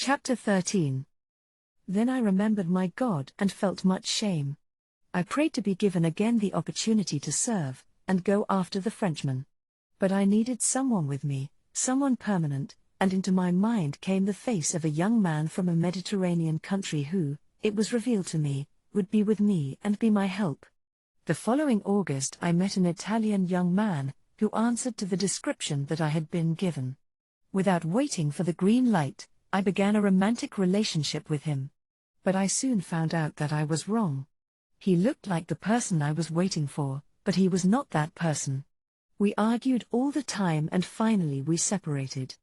Chapter 13. Then I remembered my God and felt much shame. I prayed to be given again the opportunity to serve, and go after the Frenchman. But I needed someone with me, someone permanent, and into my mind came the face of a young man from a Mediterranean country who, it was revealed to me, would be with me and be my help. The following August I met an Italian young man, who answered to the description that I had been given. Without waiting for the green light, I began a romantic relationship with him. But I soon found out that I was wrong. He looked like the person I was waiting for, but he was not that person. We argued all the time and finally we separated.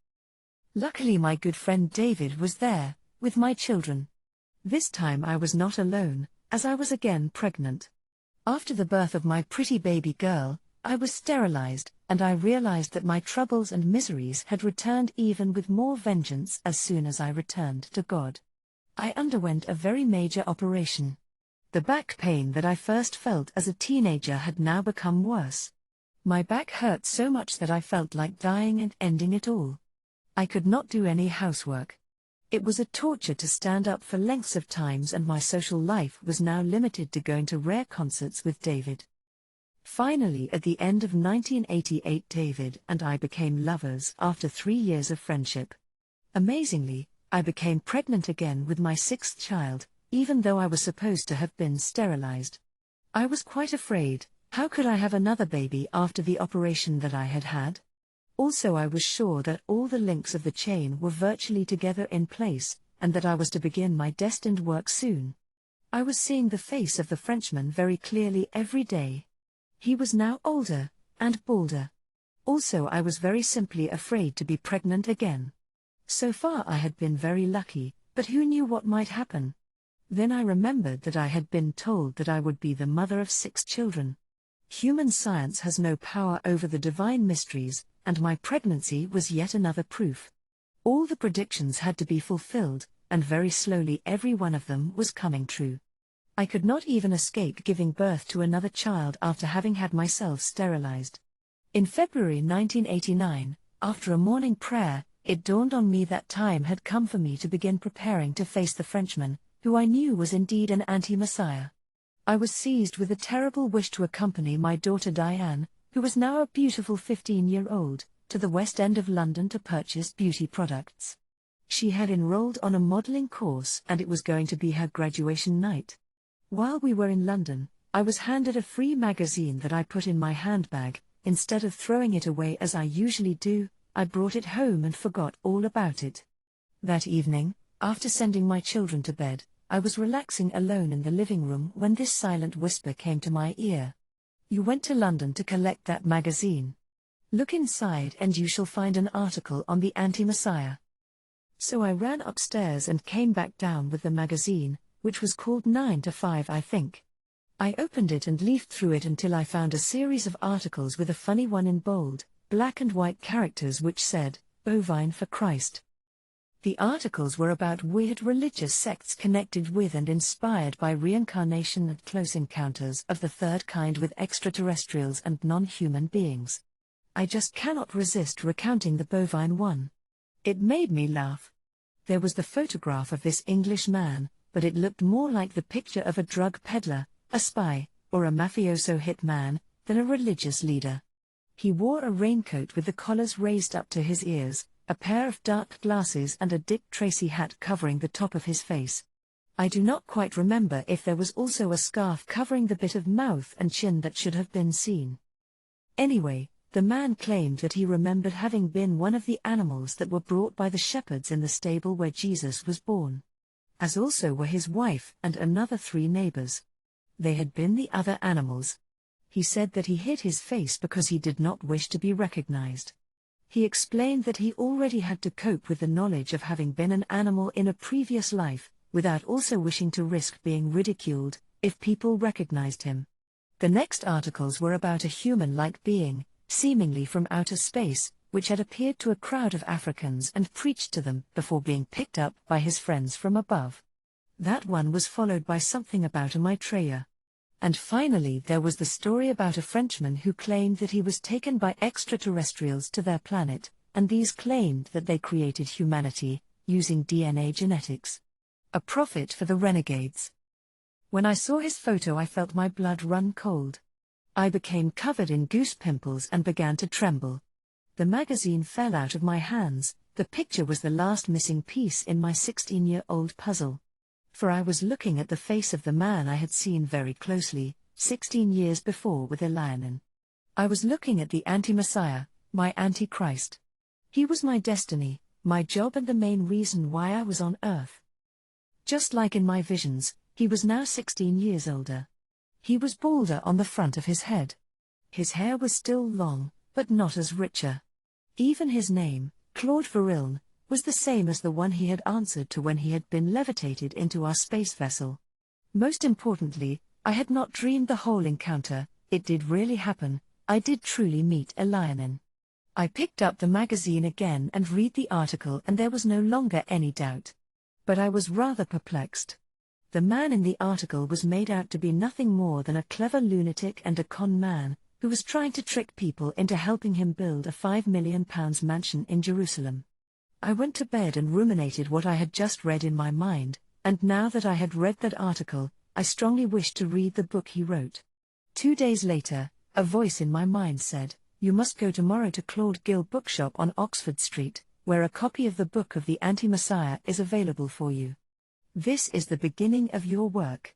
Luckily my good friend David was there, with my children. This time I was not alone, as I was again pregnant. After the birth of my pretty baby girl, I was sterilized, and I realized that my troubles and miseries had returned even with more vengeance as soon as I returned to God. I underwent a very major operation. The back pain that I first felt as a teenager had now become worse. My back hurt so much that I felt like dying and ending it all. I could not do any housework. It was a torture to stand up for lengths of times, and my social life was now limited to going to rare concerts with David. Finally, at the end of 1988, David and I became lovers after 3 years of friendship. Amazingly, I became pregnant again with my 6th child, even though I was supposed to have been sterilized. I was quite afraid. How could I have another baby after the operation that I had had? Also, I was sure that all the links of the chain were virtually together in place, and that I was to begin my destined work soon. I was seeing the face of the Frenchman very clearly every day. He was now older, and balder. Also, I was very simply afraid to be pregnant again. So far I had been very lucky, but who knew what might happen? Then I remembered that I had been told that I would be the mother of 6 children. Human science has no power over the divine mysteries, and my pregnancy was yet another proof. All the predictions had to be fulfilled, and very slowly every one of them was coming true. I could not even escape giving birth to another child after having had myself sterilized. In February 1989, after a morning prayer, it dawned on me that time had come for me to begin preparing to face the Frenchman, who I knew was indeed an anti-Messiah. I was seized with a terrible wish to accompany my daughter Diane, who was now a beautiful 15-year-old, to the West End of London to purchase beauty products. She had enrolled on a modeling course and it was going to be her graduation night. While we were in London, I was handed a free magazine that I put in my handbag. Instead of throwing it away as I usually do, I brought it home and forgot all about it. That evening, after sending my children to bed, I was relaxing alone in the living room when this silent whisper came to my ear. "You went to London to collect that magazine. Look inside and you shall find an article on the anti-Messiah." So I ran upstairs and came back down with the magazine, which was called 9 to 5 I think. I opened it and leafed through it until I found a series of articles with a funny one in bold, black and white characters which said, "Bovine for Christ." The articles were about weird religious sects connected with and inspired by reincarnation and close encounters of the third kind with extraterrestrials and non-human beings. I just cannot resist recounting the bovine one. It made me laugh. There was the photograph of this English man, but it looked more like the picture of a drug peddler, a spy, or a mafioso hitman, than a religious leader. He wore a raincoat with the collars raised up to his ears, a pair of dark glasses and a Dick Tracy hat covering the top of his face. I do not quite remember if there was also a scarf covering the bit of mouth and chin that should have been seen. Anyway, the man claimed that he remembered having been one of the animals that were brought by the shepherds in the stable where Jesus was born. As also were his wife and another 3 neighbors. They had been the other animals. He said that he hid his face because he did not wish to be recognized. He explained that he already had to cope with the knowledge of having been an animal in a previous life, without also wishing to risk being ridiculed, if people recognized him. The next articles were about a human-like being, seemingly from outer space, which had appeared to a crowd of Africans and preached to them before being picked up by his friends from above. That one was followed by something about a Maitreya. And finally there was the story about a Frenchman who claimed that he was taken by extraterrestrials to their planet, and these claimed that they created humanity, using DNA genetics. A prophet for the renegades. When I saw his photo, I felt my blood run cold. I became covered in goose pimples and began to tremble. The magazine fell out of my hands. The picture was the last missing piece in my 16-year-old puzzle. For I was looking at the face of the man I had seen very closely, 16 years before with Elianin. I was looking at the anti-Messiah, my Antichrist. He was my destiny, my job, and the main reason why I was on earth. Just like in my visions, he was now 16 years older. He was balder on the front of his head. His hair was still long, but not as richer. Even his name, Claude Virilne, was the same as the one he had answered to when he had been levitated into our space vessel. Most importantly, I had not dreamed the whole encounter. It did really happen. I did truly meet Elianin. I picked up the magazine again and read the article, and there was no longer any doubt. But I was rather perplexed. The man in the article was made out to be nothing more than a clever lunatic and a con man, who was trying to trick people into helping him build a £5 million mansion in Jerusalem. I went to bed and ruminated what I had just read in my mind, and now that I had read that article, I strongly wished to read the book he wrote. 2 days later, a voice in my mind said, "You must go tomorrow to Claude Gill Bookshop on Oxford Street, where a copy of the Book of the Anti-Messiah is available for you. This is the beginning of your work.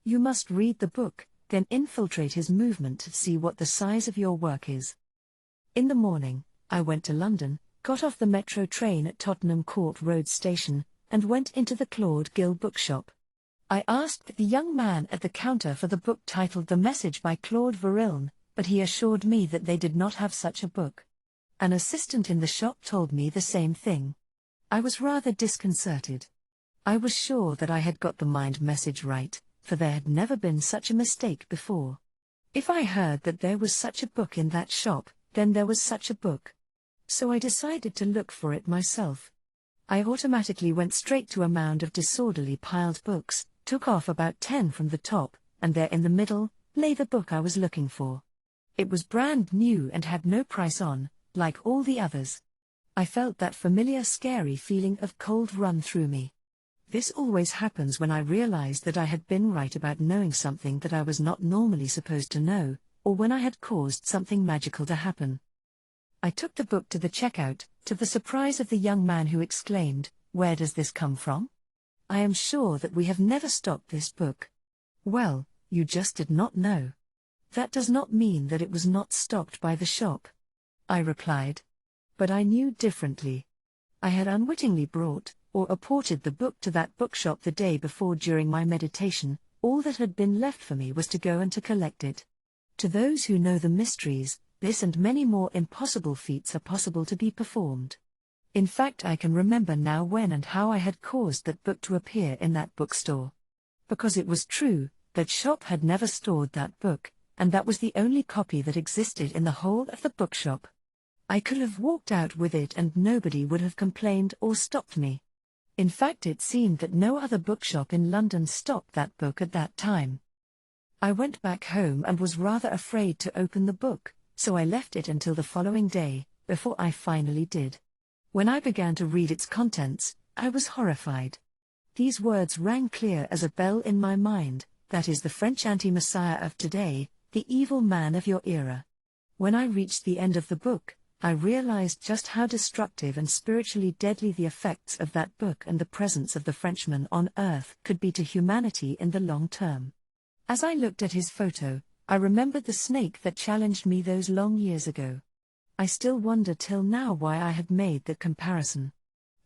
You must read the book, then infiltrate his movement to see what the size of your work is." In the morning, I went to London, got off the metro train at Tottenham Court Road Station, and went into the Claude Gill Bookshop. I asked the young man at the counter for the book titled The Message by Claude Virilne, but he assured me that they did not have such a book. An assistant in the shop told me the same thing. I was rather disconcerted. I was sure that I had got the mind message right, for there had never been such a mistake before. If I heard that there was such a book in that shop, then there was such a book. So I decided to look for it myself. I automatically went straight to a mound of disorderly piled books, took off about 10 from the top, and there in the middle lay the book I was looking for. It was brand new and had no price on, like all the others. I felt that familiar scary feeling of cold run through me. This always happens when I realized that I had been right about knowing something that I was not normally supposed to know, or when I had caused something magical to happen. I took the book to the checkout, to the surprise of the young man who exclaimed, "Where does this come from? I am sure that we have never stopped this book." Well, you just did not know. That does not mean that it was not stopped by the shop, I replied. But I knew differently. I had unwittingly brought, or apported the book to that bookshop the day before during my meditation. All that had been left for me was to go and to collect it. To those who know the mysteries, this and many more impossible feats are possible to be performed. In fact, I can remember now when and how I had caused that book to appear in that bookstore. Because it was true, that shop had never stored that book, and that was the only copy that existed in the whole of the bookshop. I could have walked out with it and nobody would have complained or stopped me. In fact, it seemed that no other bookshop in London stocked that book at that time. I went back home and was rather afraid to open the book, so I left it until the following day, before I finally did. When I began to read its contents, I was horrified. These words rang clear as a bell in my mind: that is the French anti-Messiah of today, the evil man of your era. When I reached the end of the book, I realized just how destructive and spiritually deadly the effects of that book and the presence of the Frenchman on Earth could be to humanity in the long term. As I looked at his photo, I remembered the snake that challenged me those long years ago. I still wonder till now why I had made that comparison.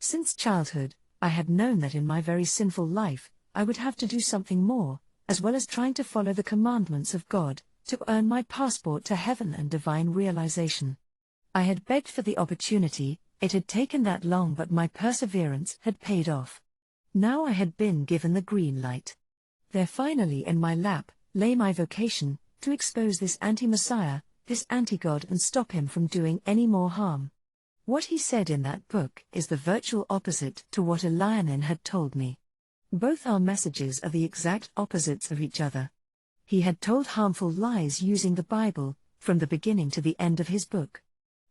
Since childhood, I had known that in my very sinful life, I would have to do something more, as well as trying to follow the commandments of God, to earn my passport to heaven and divine realization. I had begged for the opportunity, it had taken that long, but my perseverance had paid off. Now I had been given the green light. There finally in my lap lay my vocation, to expose this anti-Messiah, this anti-God, and stop him from doing any more harm. What he said in that book is the virtual opposite to what Elianin had told me. Both our messages are the exact opposites of each other. He had told harmful lies using the Bible, from the beginning to the end of his book.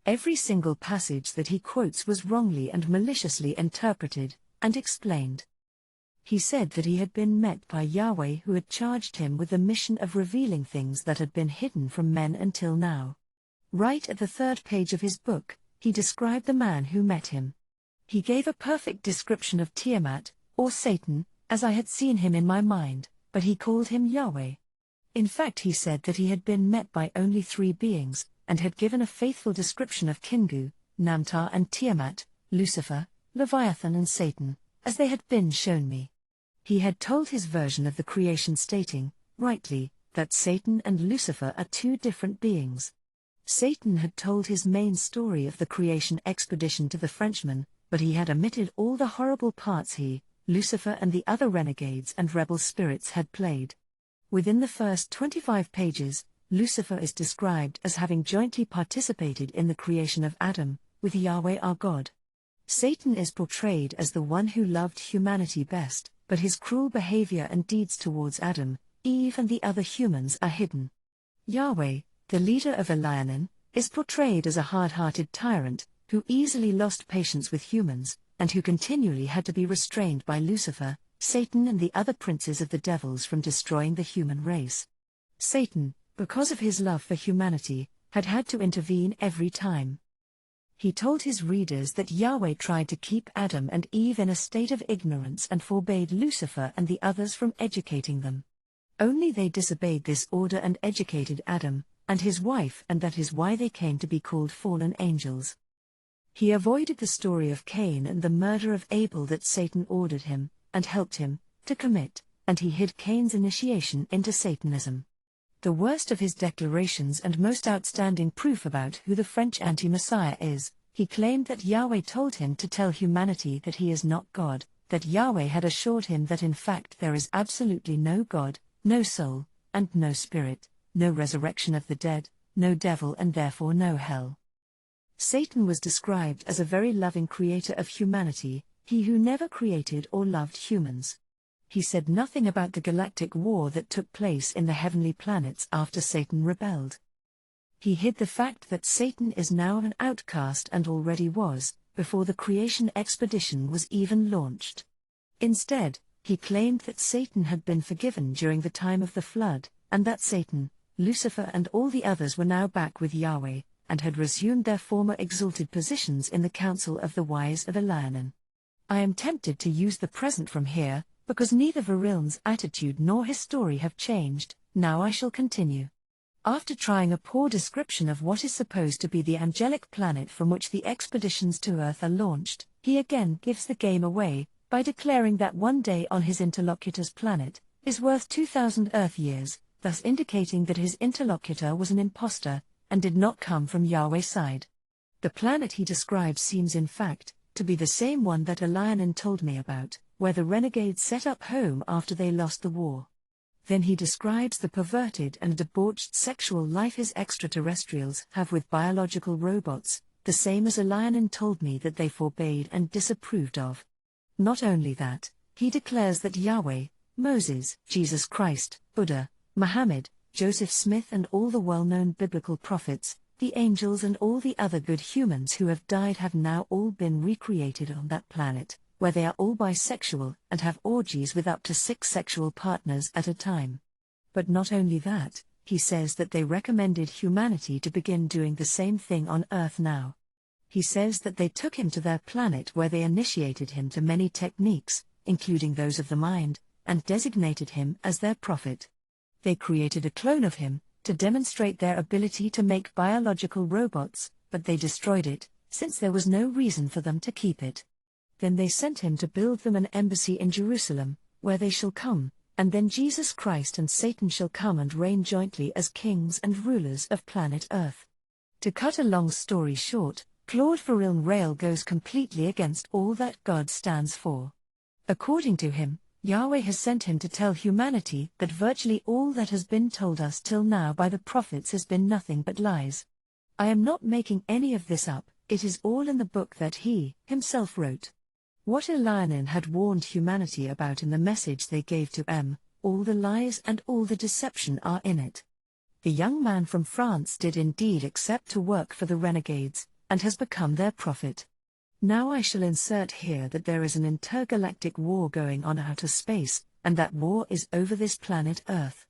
Every single passage that he quotes was wrongly and maliciously interpreted, and explained. He said that he had been met by Yahweh, who had charged him with the mission of revealing things that had been hidden from men until now. Right at the 3rd page of his book, he described the man who met him. He gave a perfect description of Tiamat, or Satan, as I had seen him in my mind, but he called him Yahweh. In fact, he said that he had been met by only 3 beings, and had given a faithful description of Kingu, Namtar and Tiamat, Lucifer, Leviathan and Satan, as they had been shown me. He had told his version of the creation, stating, rightly, that Satan and Lucifer are 2 different beings. Satan had told his main story of the creation expedition to the Frenchman, but he had omitted all the horrible parts he, Lucifer and the other renegades and rebel spirits had played. Within the first 25 pages, Lucifer is described as having jointly participated in the creation of Adam, with Yahweh our God. Satan is portrayed as the one who loved humanity best, but his cruel behavior and deeds towards Adam, Eve and the other humans are hidden. Yahweh, the leader of Elianan, is portrayed as a hard-hearted tyrant, who easily lost patience with humans, and who continually had to be restrained by Lucifer, Satan and the other princes of the devils from destroying the human race. Satan, because of his love for humanity, had to intervene every time. He told his readers that Yahweh tried to keep Adam and Eve in a state of ignorance and forbade Lucifer and the others from educating them. Only they disobeyed this order and educated Adam and his wife, and that is why they came to be called fallen angels. He avoided the story of Cain and the murder of Abel that Satan ordered him, and helped him, to commit, and he hid Cain's initiation into Satanism. The worst of his declarations and most outstanding proof about who the French anti-Messiah is, he claimed that Yahweh told him to tell humanity that he is not God, that Yahweh had assured him that in fact there is absolutely no God, no soul, and no spirit, no resurrection of the dead, no devil and therefore no hell. Satan was described as a very loving creator of humanity, he who never created or loved humans. He said nothing about the galactic war that took place in the heavenly planets after Satan rebelled. He hid the fact that Satan is now an outcast and already was, before the creation expedition was even launched. Instead, he claimed that Satan had been forgiven during the time of the flood, and that Satan, Lucifer and all the others were now back with Yahweh, and had resumed their former exalted positions in the council of the wise of Elianan. I am tempted to use the present from here, because neither Viril's attitude nor his story have changed. Now I shall continue. After trying a poor description of what is supposed to be the angelic planet from which the expeditions to Earth are launched, he again gives the game away, by declaring that one day on his interlocutor's planet is worth 2,000 Earth years, thus indicating that his interlocutor was an impostor, and did not come from Yahweh's side. The planet he describes seems in fact to be the same one that Elianan told me about, where the renegades set up home after they lost the war. Then he describes the perverted and debauched sexual life his extraterrestrials have with biological robots, the same as Elianan told me that they forbade and disapproved of. Not only that, he declares that Yahweh, Moses, Jesus Christ, Buddha, Muhammad, Joseph Smith and all the well-known biblical prophets, the angels and all the other good humans who have died have now all been recreated on that planet, where they are all bisexual and have orgies with up to 6 sexual partners at a time. But not only that, he says that they recommended humanity to begin doing the same thing on Earth now. He says that they took him to their planet where they initiated him to many techniques, including those of the mind, and designated him as their prophet. They created a clone of him, to demonstrate their ability to make biological robots, but they destroyed it, since there was no reason for them to keep it. Then they sent him to build them an embassy in Jerusalem, where they shall come, and then Jesus Christ and Satan shall come and reign jointly as kings and rulers of planet Earth. To cut a long story short, Claude Viril goes completely against all that God stands for. According to him, Yahweh has sent him to tell humanity that virtually all that has been told us till now by the prophets has been nothing but lies. I am not making any of this up, it is all in the book that he himself wrote. What Elianan had warned humanity about in the message they gave to all the lies and all the deception are in it. The young man from France did indeed accept to work for the renegades, and has become their prophet. Now I shall insert here that there is an intergalactic war going on outer space, and that war is over this planet Earth.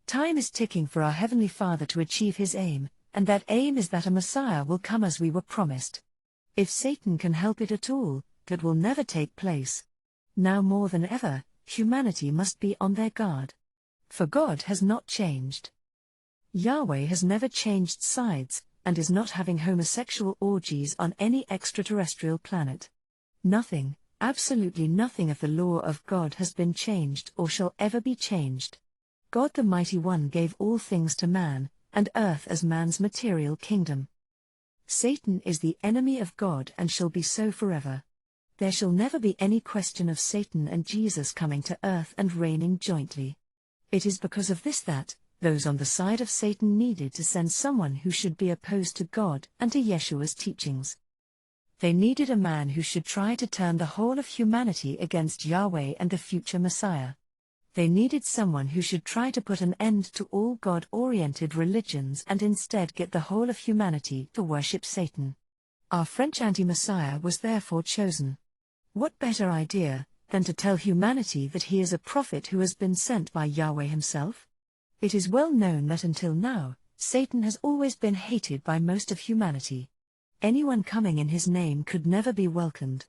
Time is ticking for our Heavenly Father to achieve his aim, and that aim is that a Messiah will come as we were promised. If Satan can help it at all, that will never take place. Now more than ever, humanity must be on their guard. For God has not changed. Yahweh has never changed sides, and is not having homosexual orgies on any extraterrestrial planet. Nothing, absolutely nothing of the law of God has been changed or shall ever be changed. God the Mighty One gave all things to man, and earth as man's material kingdom. Satan is the enemy of God and shall be so forever. There shall never be any question of Satan and Jesus coming to earth and reigning jointly. It is because of this that those on the side of Satan needed to send someone who should be opposed to God and to Yeshua's teachings. They needed a man who should try to turn the whole of humanity against Yahweh and the future Messiah. They needed someone who should try to put an end to all God-oriented religions and instead get the whole of humanity to worship Satan. Our French anti-Messiah was therefore chosen. What better idea than to tell humanity that he is a prophet who has been sent by Yahweh himself? It is well known that until now, Satan has always been hated by most of humanity. Anyone coming in his name could never be welcomed.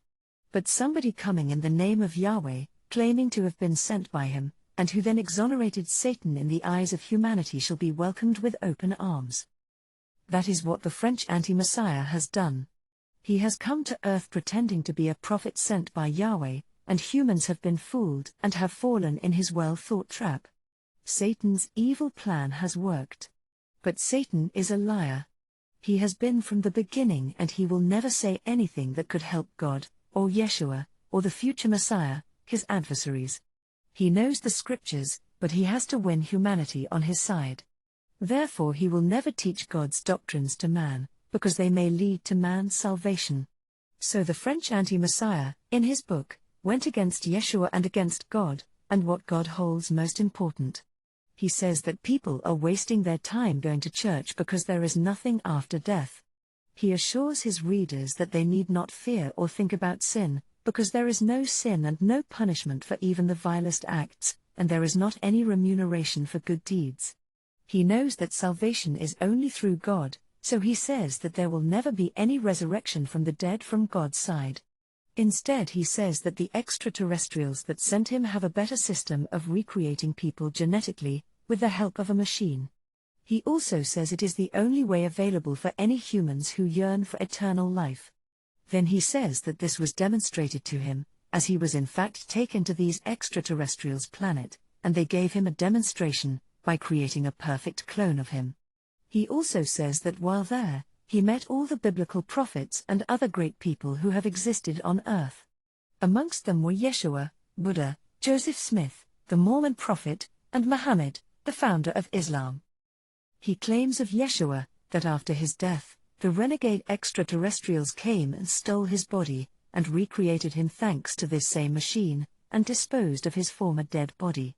But somebody coming in the name of Yahweh, claiming to have been sent by him, and who then exonerated Satan in the eyes of humanity shall be welcomed with open arms. That is what the French anti-Messiah has done. He has come to earth pretending to be a prophet sent by Yahweh, and humans have been fooled and have fallen in his well-thought trap. Satan's evil plan has worked. But Satan is a liar. He has been from the beginning, and he will never say anything that could help God, or Yeshua, or the future Messiah, his adversaries. He knows the scriptures, but he has to win humanity on his side. Therefore he will never teach God's doctrines to man, because they may lead to man's salvation. So the French anti-Messiah, in his book, went against Yeshua and against God, and what God holds most important. He says that people are wasting their time going to church because there is nothing after death. He assures his readers that they need not fear or think about sin, because there is no sin and no punishment for even the vilest acts, and there is not any remuneration for good deeds. He knows that salvation is only through God, so he says that there will never be any resurrection from the dead from God's side. Instead he says that the extraterrestrials that sent him have a better system of recreating people genetically, with the help of a machine. He also says it is the only way available for any humans who yearn for eternal life. Then he says that this was demonstrated to him, as he was in fact taken to these extraterrestrials' planet, and they gave him a demonstration, by creating a perfect clone of him. He also says that while there, he met all the biblical prophets and other great people who have existed on earth. Amongst them were Yeshua, Buddha, Joseph Smith, the Mormon prophet, and Muhammad, the founder of Islam. He claims of Yeshua, that after his death, the renegade extraterrestrials came and stole his body, and recreated him thanks to this same machine, and disposed of his former dead body.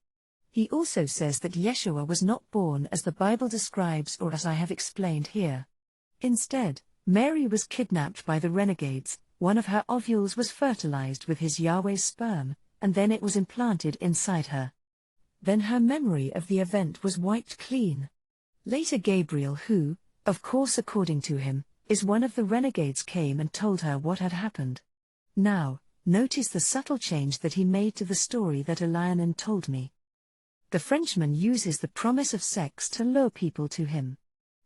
He also says that Yeshua was not born as the Bible describes or as I have explained here. Instead, Mary was kidnapped by the renegades, one of her ovules was fertilized with his Yahweh's sperm, and then it was implanted inside her. Then her memory of the event was wiped clean. Later Gabriel, who, of course according to him, is one of the renegades, came and told her what had happened. Now, notice the subtle change that he made to the story that Elianan told me. The Frenchman uses the promise of sex to lure people to him.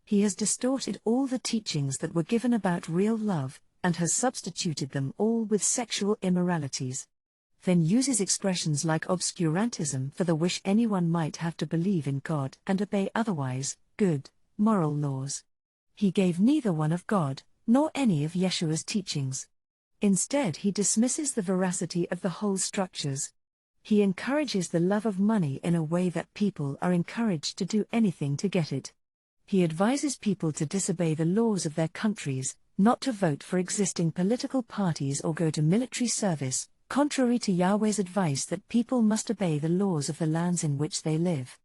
He has distorted all the teachings that were given about real love, and has substituted them all with sexual immoralities. Then uses expressions like obscurantism for the wish anyone might have to believe in God and obey otherwise good, moral laws. He gave neither one of God, nor any of Yeshua's teachings. Instead he dismisses the veracity of the whole structures. He encourages the love of money in a way that people are encouraged to do anything to get it. He advises people to disobey the laws of their countries, not to vote for existing political parties or go to military service, contrary to Yahweh's advice that people must obey the laws of the lands in which they live.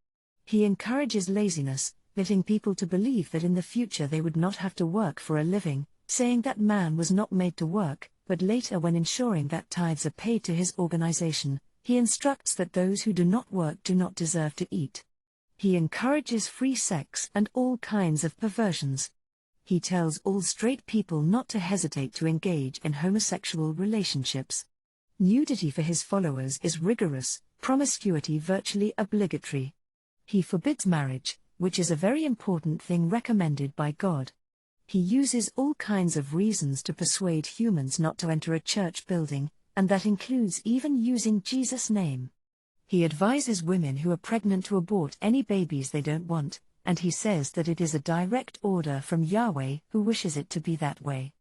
He encourages laziness, letting people to believe that in the future they would not have to work for a living, saying that man was not made to work, but later, when ensuring that tithes are paid to his organization, he instructs that those who do not work do not deserve to eat. He encourages free sex and all kinds of perversions. He tells all straight people not to hesitate to engage in homosexual relationships. Nudity for his followers is rigorous, promiscuity virtually obligatory. He forbids marriage, which is a very important thing recommended by God. He uses all kinds of reasons to persuade humans not to enter a church building, and that includes even using Jesus' name. He advises women who are pregnant to abort any babies they don't want, and he says that it is a direct order from Yahweh who wishes it to be that way.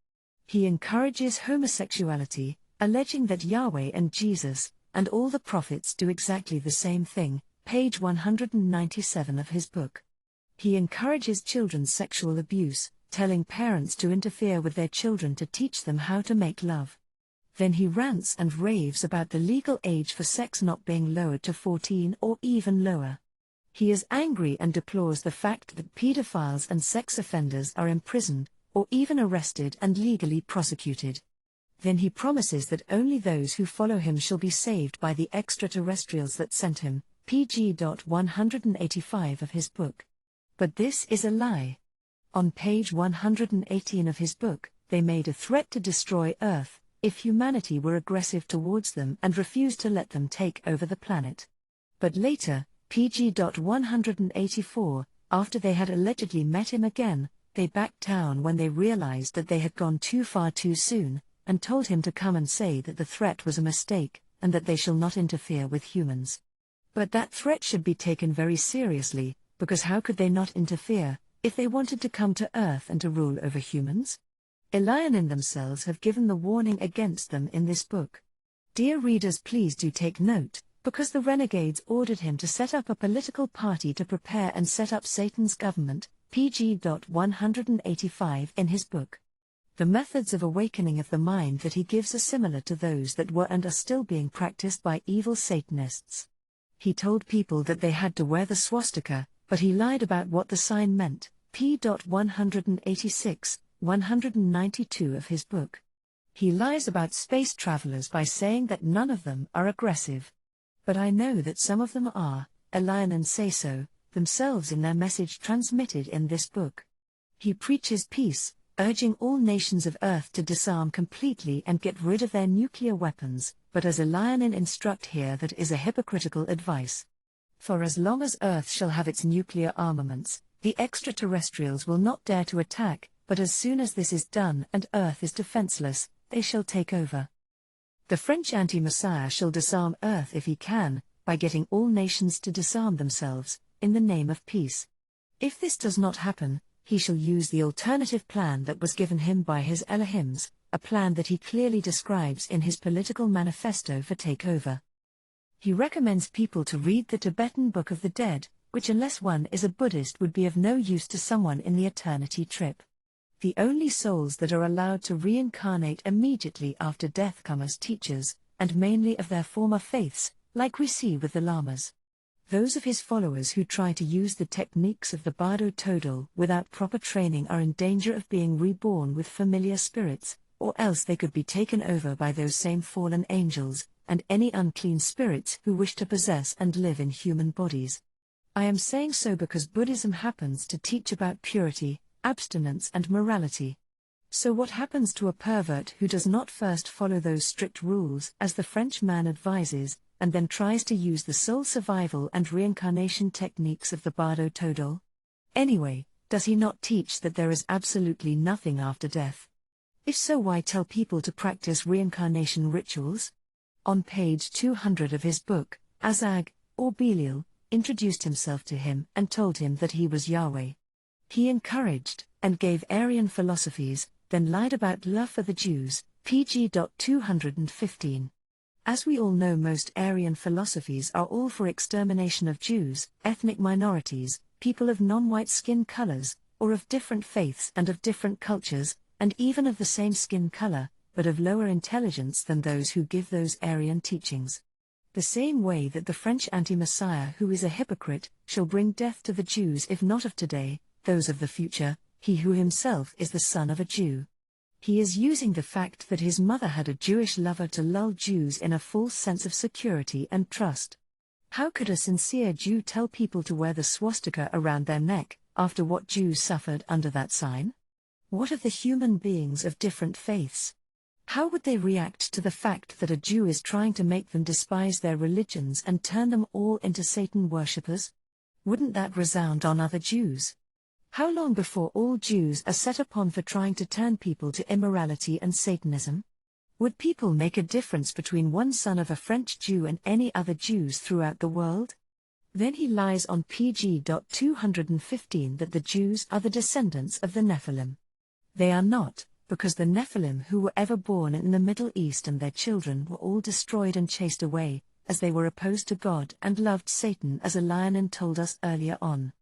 He encourages homosexuality, alleging that Yahweh and Jesus, and all the prophets do exactly the same thing, page 197 of his book. He encourages children's sexual abuse, telling parents to interfere with their children to teach them how to make love. Then he rants and raves about the legal age for sex not being lowered to 14 or even lower. He is angry and deplores the fact that pedophiles and sex offenders are imprisoned, or even arrested and legally prosecuted. Then he promises that only those who follow him shall be saved by the extraterrestrials that sent him, pg. 185 of his book. But this is a lie. On page 118 of his book, they made a threat to destroy Earth if humanity were aggressive towards them and refused to let them take over the planet. But later, pg. 184, after they had allegedly met him again, they backed down when they realized that they had gone too far too soon, and told him to come and say that the threat was a mistake, and that they shall not interfere with humans. But that threat should be taken very seriously, because how could they not interfere, if they wanted to come to Earth and to rule over humans? Elionin themselves have given the warning against them in this book. Dear readers, please do take note, because the renegades ordered him to set up a political party to prepare and set up Satan's government, pg. 185 in his book. The methods of awakening of the mind that he gives are similar to those that were and are still being practiced by evil Satanists. He told people that they had to wear the swastika, but he lied about what the sign meant, p. 186, 192 of his book. He lies about space travelers by saying that none of them are aggressive. But I know that some of them are, Elionin say so, themselves in their message transmitted in this book. He preaches peace, urging all nations of Earth to disarm completely and get rid of their nuclear weapons, but as Elionin instruct here, that is a hypocritical advice. For as long as Earth shall have its nuclear armaments, the extraterrestrials will not dare to attack, but as soon as this is done and Earth is defenseless, they shall take over. The French anti-Messiah shall disarm Earth if he can, by getting all nations to disarm themselves, in the name of peace. If this does not happen, he shall use the alternative plan that was given him by his Elohims, a plan that he clearly describes in his political manifesto for takeover. He recommends people to read the Tibetan Book of the Dead, which unless one is a Buddhist would be of no use to someone in the eternity trip. The only souls that are allowed to reincarnate immediately after death come as teachers, and mainly of their former faiths, like we see with the lamas. Those of his followers who try to use the techniques of the Bardo Todal without proper training are in danger of being reborn with familiar spirits, or else they could be taken over by those same fallen angels, and any unclean spirits who wish to possess and live in human bodies. I am saying so because Buddhism happens to teach about purity, abstinence and morality. So what happens to a pervert who does not first follow those strict rules as the French man advises, and then tries to use the soul survival and reincarnation techniques of the Bardo Todal? Anyway, does he not teach that there is absolutely nothing after death? If so, why tell people to practice reincarnation rituals? On page 200 of his book, Azag, or Belial, introduced himself to him and told him that he was Yahweh. He encouraged and gave Aryan philosophies, then lied about love for the Jews, pg. 215. As we all know, most Aryan philosophies are all for extermination of Jews, ethnic minorities, people of non-white skin colors, or of different faiths and of different cultures, and even of the same skin color, but of lower intelligence than those who give those Aryan teachings. The same way that the French anti-Messiah, who is a hypocrite, shall bring death to the Jews if not of today, those of the future, he who himself is the son of a Jew. He is using the fact that his mother had a Jewish lover to lull Jews in a false sense of security and trust. How could a sincere Jew tell people to wear the swastika around their neck, after what Jews suffered under that sign? What of the human beings of different faiths? How would they react to the fact that a Jew is trying to make them despise their religions and turn them all into Satan worshippers? Wouldn't that resound on other Jews? How long before all Jews are set upon for trying to turn people to immorality and Satanism? Would people make a difference between one son of a French Jew and any other Jews throughout the world? Then he lies on pg. 215 that the Jews are the descendants of the Nephilim. They are not, because the Nephilim who were ever born in the Middle East and their children were all destroyed and chased away, as they were opposed to God and loved Satan, as Elianan told us earlier on.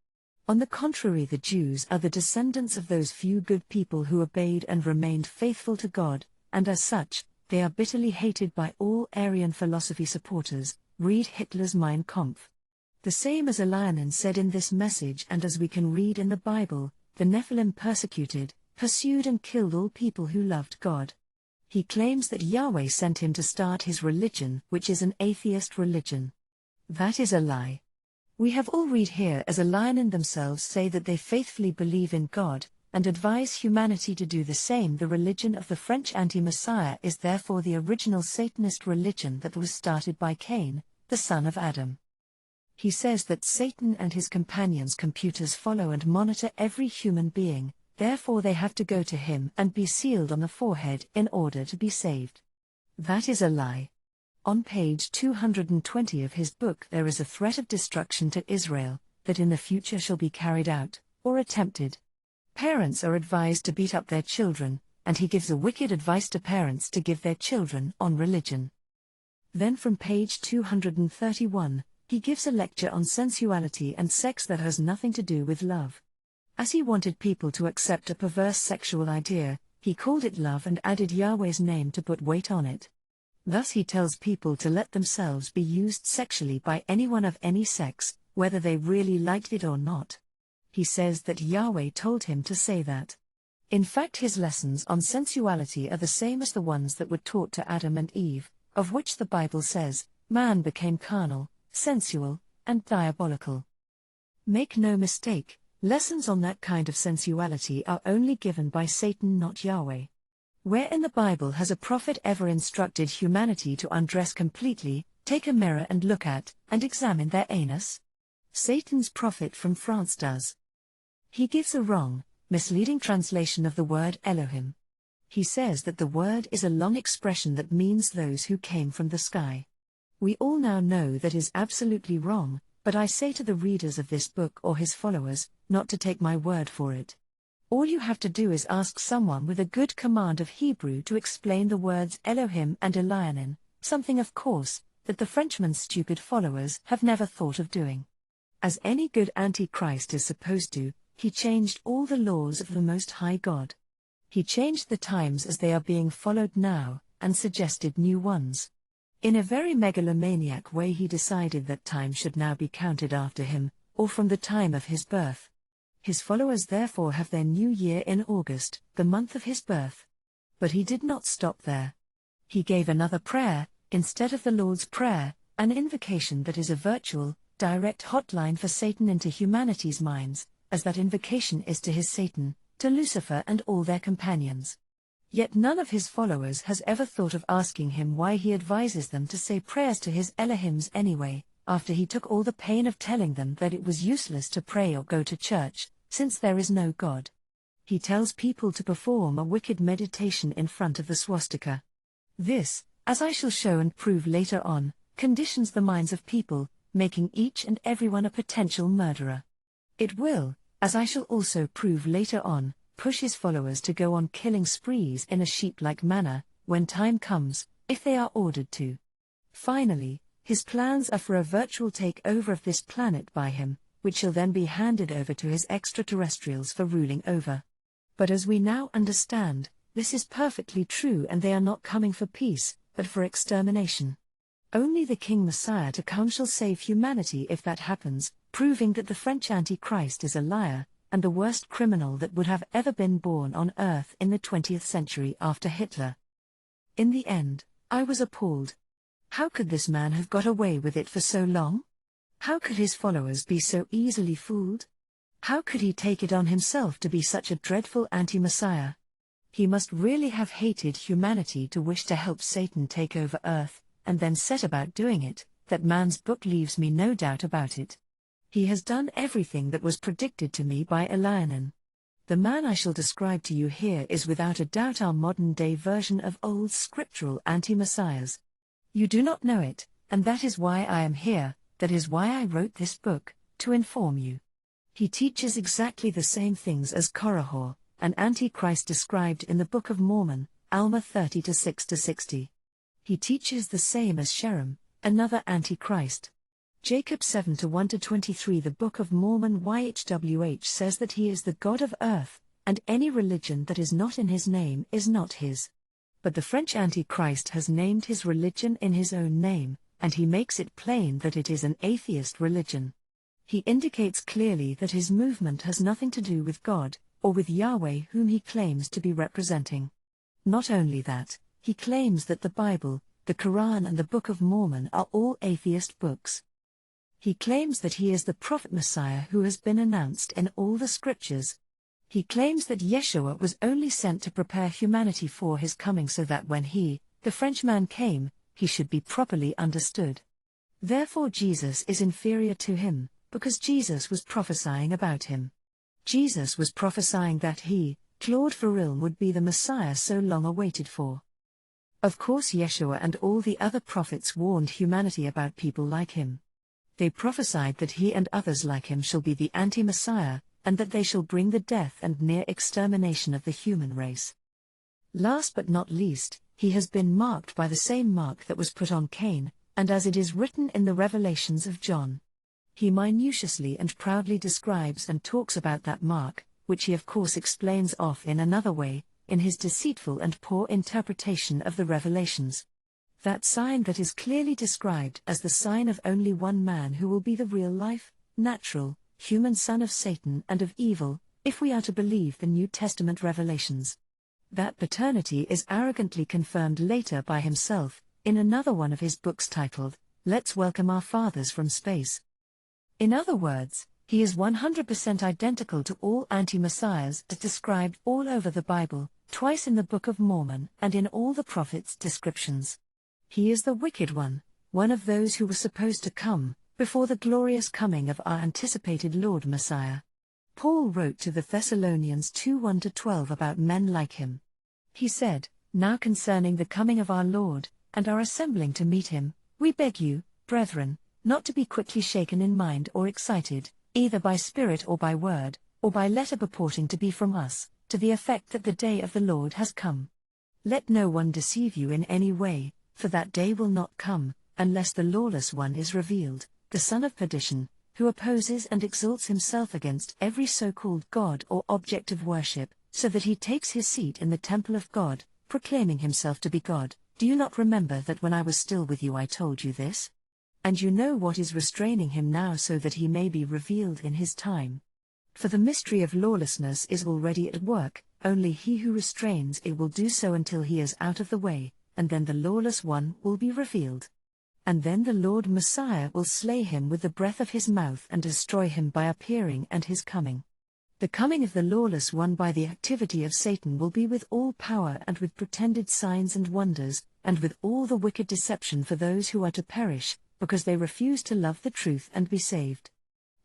On the contrary, the Jews are the descendants of those few good people who obeyed and remained faithful to God, and as such, they are bitterly hated by all Aryan philosophy supporters. Read Hitler's Mein Kampf. The same as Elianan said in this message, and as we can read in the Bible, the Nephilim persecuted, pursued and killed all people who loved God. He claims that Yahweh sent him to start his religion, which is an atheist religion. That is a lie. We have all read here as Elianan themselves say that they faithfully believe in God, and advise humanity to do the same. The religion of the French anti-Messiah is therefore the original Satanist religion that was started by Cain, the son of Adam. He says that Satan and his companions' computers follow and monitor every human being, therefore they have to go to him and be sealed on the forehead in order to be saved. That is a lie. On page 220 of his book there is a threat of destruction to Israel, that in the future shall be carried out, or attempted. Parents are advised to beat up their children, and he gives a wicked advice to parents to give their children on religion. Then from page 231, he gives a lecture on sensuality and sex that has nothing to do with love. As he wanted people to accept a perverse sexual idea, he called it love and added Yahweh's name to put weight on it. Thus he tells people to let themselves be used sexually by anyone of any sex, whether they really liked it or not. He says that Yahweh told him to say that. In fact, his lessons on sensuality are the same as the ones that were taught to Adam and Eve, of which the Bible says, man became carnal, sensual, and diabolical. Make no mistake, lessons on that kind of sensuality are only given by Satan, not Yahweh. Where in the Bible has a prophet ever instructed humanity to undress completely, take a mirror and look at, and examine their anus? Satan's prophet from France does. He gives a wrong, misleading translation of the word Elohim. He says that the word is a long expression that means those who came from the sky. We all now know that is absolutely wrong, but I say to the readers of this book or his followers, not to take my word for it. All you have to do is ask someone with a good command of Hebrew to explain the words Elohim and Elianan, something of course, that the Frenchman's stupid followers have never thought of doing. As any good Antichrist is supposed to, he changed all the laws of the Most High God. He changed the times as they are being followed now, and suggested new ones. In a very megalomaniac way he decided that time should now be counted after him, or from the time of his birth. His followers therefore have their new year in August, the month of his birth. But he did not stop there. He gave another prayer, instead of the Lord's Prayer, an invocation that is a virtual, direct hotline for Satan into humanity's minds, as that invocation is to his Satan, to Lucifer and all their companions. Yet none of his followers has ever thought of asking him why he advises them to say prayers to his Elohims anyway, after he took all the pain of telling them that it was useless to pray or go to church, since there is no God. He tells people to perform a wicked meditation in front of the swastika. This, as I shall show and prove later on, conditions the minds of people, making each and everyone a potential murderer. It will, as I shall also prove later on, push his followers to go on killing sprees in a sheep-like manner, when time comes, if they are ordered to. Finally, his plans are for a virtual takeover of this planet by him, which shall then be handed over to his extraterrestrials for ruling over. But as we now understand, this is perfectly true, and they are not coming for peace, but for extermination. Only the King Messiah to come shall save humanity if that happens, proving that the French Antichrist is a liar, and the worst criminal that would have ever been born on Earth in the 20th century after Hitler. In the end, I was appalled. How could this man have got away with it for so long? How could his followers be so easily fooled? How could he take it on himself to be such a dreadful anti-Messiah? He must really have hated humanity to wish to help Satan take over Earth, and then set about doing it. That man's book leaves me no doubt about it. He has done everything that was predicted to me by Elianan. The man I shall describe to you here is without a doubt our modern-day version of old scriptural anti-messiahs. You do not know it, and that is why I am here, that is why I wrote this book, to inform you. He teaches exactly the same things as Korihor, an antichrist described in the Book of Mormon, Alma 30-6-60. He teaches the same as Sherem, another antichrist. Jacob 7-1-23. The Book of Mormon YHWH says that he is the God of earth, and any religion that is not in his name is not his. But the French Antichrist has named his religion in his own name, and he makes it plain that it is an atheist religion. He indicates clearly that his movement has nothing to do with God, or with Yahweh whom he claims to be representing. Not only that, he claims that the Bible, the Quran and the Book of Mormon are all atheist books. He claims that he is the prophet Messiah who has been announced in all the scriptures. He claims that Yeshua was only sent to prepare humanity for his coming so that when he, the Frenchman, came, he should be properly understood. Therefore Jesus is inferior to him, because Jesus was prophesying about him. Jesus was prophesying that he, Claude Faril, would be the Messiah so long awaited for. Of course Yeshua and all the other prophets warned humanity about people like him. They prophesied that he and others like him shall be the anti-Messiah, and that they shall bring the death and near extermination of the human race. Last but not least, he has been marked by the same mark that was put on Cain, and as it is written in the Revelations of John. He minutiously and proudly describes and talks about that mark, which he of course explains off in another way, in his deceitful and poor interpretation of the Revelations. That sign that is clearly described as the sign of only one man who will be the real-life, natural, human son of Satan and of evil, if we are to believe the New Testament revelations. That paternity is arrogantly confirmed later by himself, in another one of his books titled, Let's Welcome Our Fathers from Space. In other words, he is 100% identical to all anti-messiahs as described all over the Bible, twice in the Book of Mormon and in all the prophets' descriptions. He is the wicked one of those who were supposed to come, before the glorious coming of our anticipated Lord Messiah. Paul wrote to the Thessalonians 2:1-12 about men like him. He said, Now concerning the coming of our Lord, and our assembling to meet him, we beg you, brethren, not to be quickly shaken in mind or excited, either by spirit or by word, or by letter purporting to be from us, to the effect that the day of the Lord has come. Let no one deceive you in any way, for that day will not come, unless the lawless one is revealed, the son of perdition, who opposes and exalts himself against every so-called God or object of worship, so that he takes his seat in the temple of God, proclaiming himself to be God. Do you not remember that when I was still with you I told you this? And you know what is restraining him now so that he may be revealed in his time. For the mystery of lawlessness is already at work, only he who restrains it will do so until he is out of the way, and then the lawless one will be revealed. And then the Lord Messiah will slay him with the breath of his mouth and destroy him by appearing and his coming. The coming of the lawless one by the activity of Satan will be with all power and with pretended signs and wonders, and with all the wicked deception for those who are to perish, because they refuse to love the truth and be saved.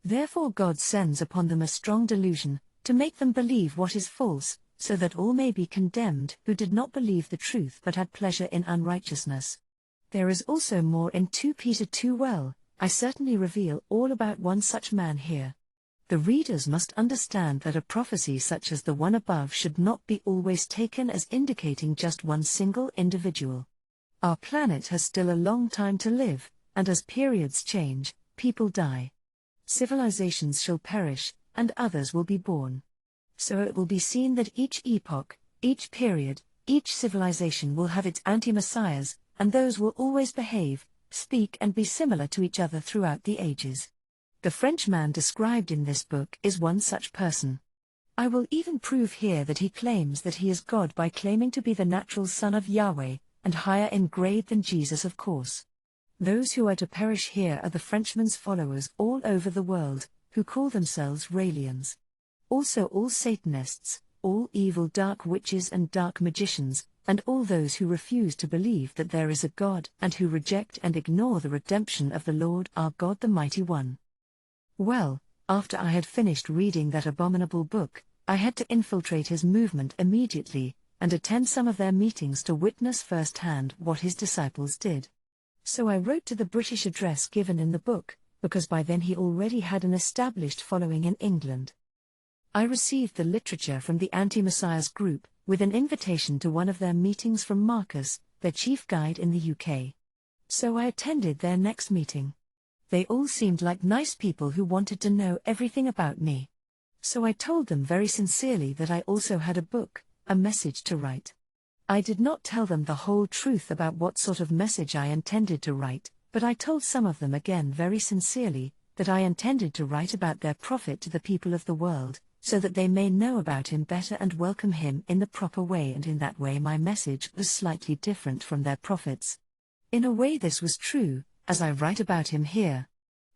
Therefore God sends upon them a strong delusion, to make them believe what is false, so that all may be condemned who did not believe the truth but had pleasure in unrighteousness. There is also more in 2 Peter 2. Well, I certainly reveal all about one such man here. The readers must understand that a prophecy such as the one above should not be always taken as indicating just one single individual. Our planet has still a long time to live, and as periods change, people die. Civilizations shall perish, and others will be born. So it will be seen that each epoch, each period, each civilization will have its anti-messiahs, and those will always behave, speak and be similar to each other throughout the ages. The Frenchman described in this book is one such person. I will even prove here that he claims that he is God by claiming to be the natural son of Yahweh, and higher in grade than Jesus, of course. Those who are to perish here are the Frenchman's followers all over the world, who call themselves Raelians. Also all Satanists, all evil dark witches and dark magicians, and all those who refuse to believe that there is a God and who reject and ignore the redemption of the Lord our God the Mighty One. Well, after I had finished reading that abominable book, I had to infiltrate his movement immediately, and attend some of their meetings to witness firsthand what his disciples did. So I wrote to the British address given in the book, because by then he already had an established following in England. I received the literature from the Anti-Messiahs group, with an invitation to one of their meetings from Marcus, their chief guide in the UK. So I attended their next meeting. They all seemed like nice people who wanted to know everything about me. So I told them very sincerely that I also had a book, a message to write. I did not tell them the whole truth about what sort of message I intended to write, but I told some of them again very sincerely, that I intended to write about their prophet to the people of the world, so that they may know about him better and welcome him in the proper way, and in that way my message was slightly different from their prophets. In a way this was true, as I write about him here.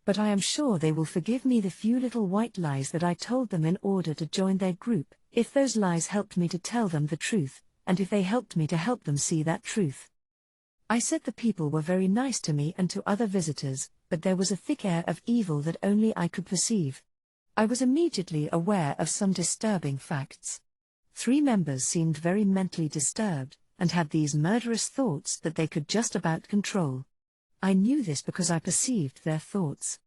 But I am sure they will forgive me the few little white lies that I told them in order to join their group, if those lies helped me to tell them the truth, and if they helped me to help them see that truth. I said the people were very nice to me and to other visitors, but there was a thick air of evil that only I could perceive. I was immediately aware of some disturbing facts. 3 members seemed very mentally disturbed, and had these murderous thoughts that they could just about control. I knew this because I perceived their thoughts.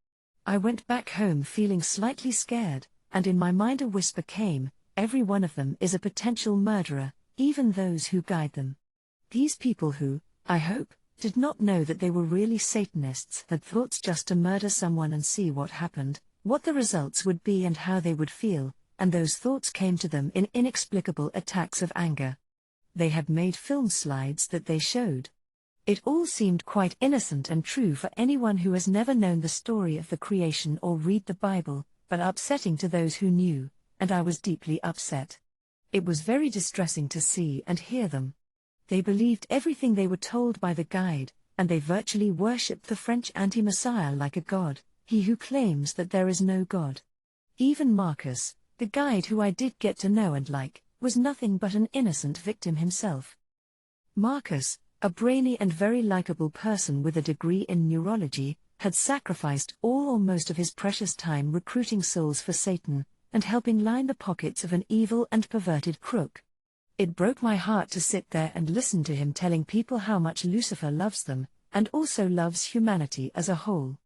I went back home feeling slightly scared, and in my mind a whisper came, every one of them is a potential murderer, even those who guide them. These people who, I hope, did not know that they were really Satanists had thoughts just to murder someone and see what happened, what the results would be and how they would feel, and those thoughts came to them in inexplicable attacks of anger. They had made film slides that they showed. It all seemed quite innocent and true for anyone who has never known the story of the creation or read the Bible, but upsetting to those who knew, and I was deeply upset. It was very distressing to see and hear them. They believed everything they were told by the guide, and they virtually worshipped the French anti-Messiah like a god, he who claims that there is no God. Even Marcus, the guide who I did get to know and like, was nothing but an innocent victim himself. Marcus, a brainy and very likable person with a degree in neurology, had sacrificed all or most of his precious time recruiting souls for Satan, and helping line the pockets of an evil and perverted crook. It broke my heart to sit there and listen to him telling people how much Lucifer loves them, and also loves humanity as a whole.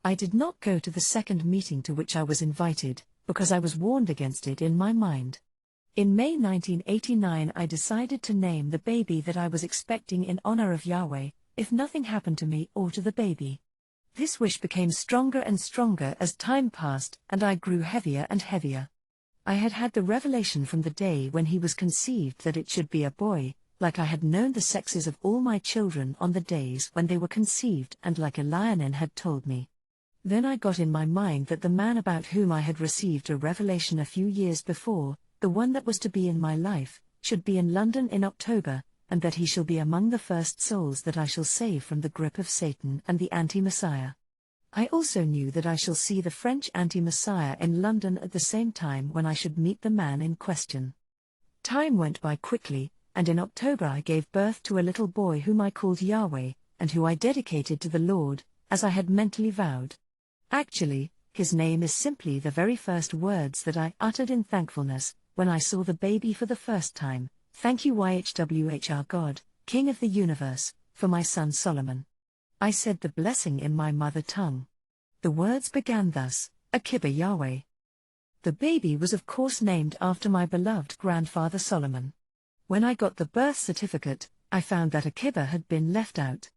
I did not go to the second meeting to which I was invited, because I was warned against it in my mind. In May 1989 I decided to name the baby that I was expecting in honor of Yahweh, if nothing happened to me or to the baby. This wish became stronger and stronger as time passed, and I grew heavier and heavier. I had had the revelation from the day when he was conceived that it should be a boy, like I had known the sexes of all my children on the days when they were conceived and like a lionin had told me. Then I got in my mind that the man about whom I had received a revelation a few years before, the one that was to be in my life, should be in London in October, and that he shall be among the first souls that I shall save from the grip of Satan and the anti-Messiah. I also knew that I shall see the French anti-Messiah in London at the same time when I should meet the man in question. Time went by quickly, and in October I gave birth to a little boy whom I called Yahweh, and who I dedicated to the Lord, as I had mentally vowed. Actually, his name is simply the very first words that I uttered in thankfulness, when I saw the baby for the first time. Thank you YHWH God, King of the universe, for my son Solomon. I said the blessing in my mother tongue. The words began thus, Akiba Yahweh. The baby was of course named after my beloved grandfather Solomon. When I got the birth certificate, I found that Akiba had been left out.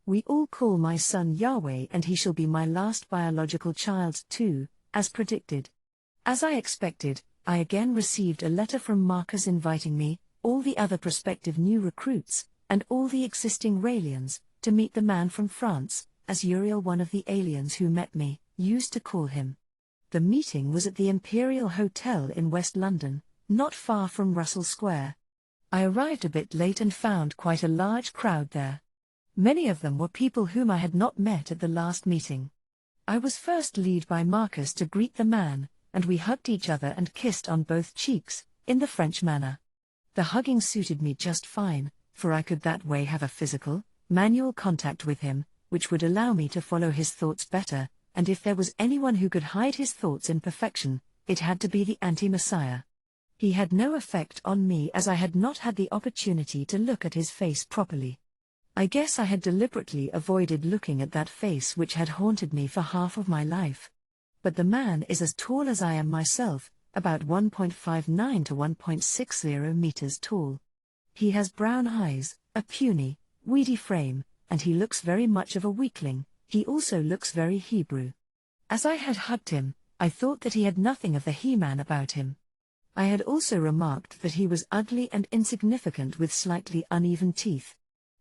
We all call my son Yahweh, and he shall be my last biological child too, as predicted. As I expected, I again received a letter from Marcus inviting me, all the other prospective new recruits, and all the existing Raelians, to meet the man from France, as Uriel, one of the aliens who met me, used to call him. The meeting was at the Imperial Hotel in West London, not far from Russell Square. I arrived a bit late and found quite a large crowd there. Many of them were people whom I had not met at the last meeting. I was first led by Marcus to greet the man, and we hugged each other and kissed on both cheeks, in the French manner. The hugging suited me just fine, for I could that way have a physical, manual contact with him, which would allow me to follow his thoughts better, and if there was anyone who could hide his thoughts in perfection, it had to be the anti-Messiah. He had no effect on me as I had not had the opportunity to look at his face properly. I guess I had deliberately avoided looking at that face which had haunted me for half of my life. But the man is as tall as I am myself, about 1.59 to 1.60 meters tall. He has brown eyes, a puny, weedy frame, and he looks very much of a weakling. He also looks very Hebrew. As I had hugged him, I thought that he had nothing of the He-Man about him. I had also remarked that he was ugly and insignificant with slightly uneven teeth.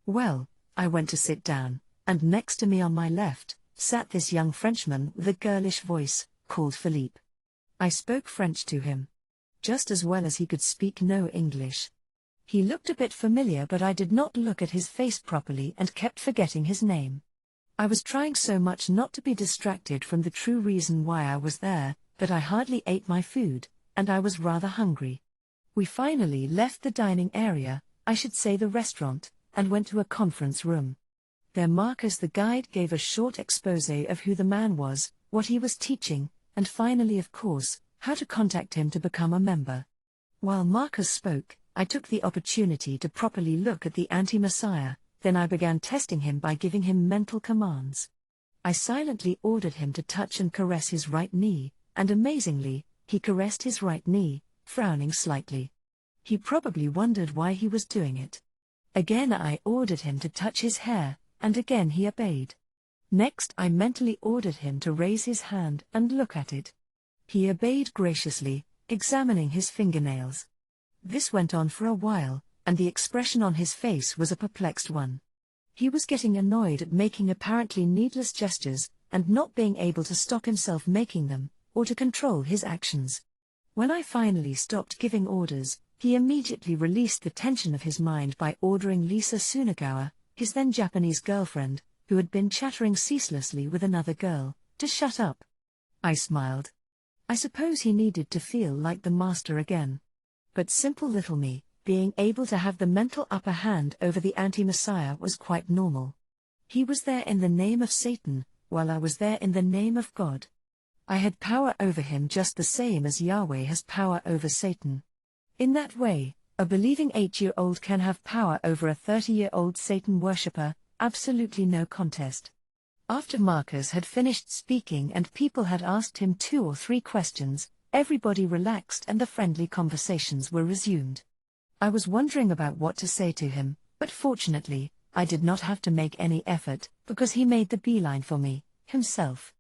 Well, I went to sit down, and next to me on my left, sat this young Frenchman with a girlish voice, called Philippe. I spoke French to him. Just as well as he could speak no English. He looked a bit familiar, but I did not look at his face properly and kept forgetting his name. I was trying so much not to be distracted from the true reason why I was there, that I hardly ate my food, and I was rather hungry. We finally left the dining area, I should say the restaurant, and went to a conference room. There Marcus the guide gave a short exposé of who the man was, what he was teaching, and finally of course, how to contact him to become a member. While Marcus spoke, I took the opportunity to properly look at the anti-Messiah, then I began testing him by giving him mental commands. I silently ordered him to touch and caress his right knee, and amazingly, he caressed his right knee, frowning slightly. He probably wondered why he was doing it. Again I ordered him to touch his hair, and again he obeyed. Next I mentally ordered him to raise his hand and look at it. He obeyed graciously, examining his fingernails. This went on for a while, and the expression on his face was a perplexed one. He was getting annoyed at making apparently needless gestures, and not being able to stop himself making them, or to control his actions. When I finally stopped giving orders, he immediately released the tension of his mind by ordering Lisa Sunagawa, his then Japanese girlfriend, who had been chattering ceaselessly with another girl, to shut up. I smiled. I suppose he needed to feel like the master again. But simple little me, being able to have the mental upper hand over the anti-Messiah was quite normal. He was there in the name of Satan, while I was there in the name of God. I had power over him just the same as Yahweh has power over Satan. In that way, a believing 8-year-old can have power over a 30-year-old Satan worshipper, absolutely no contest. After Marcus had finished speaking and people had asked him 2 or 3 questions, everybody relaxed and the friendly conversations were resumed. I was wondering about what to say to him, but fortunately, I did not have to make any effort, because he made the beeline for me, himself.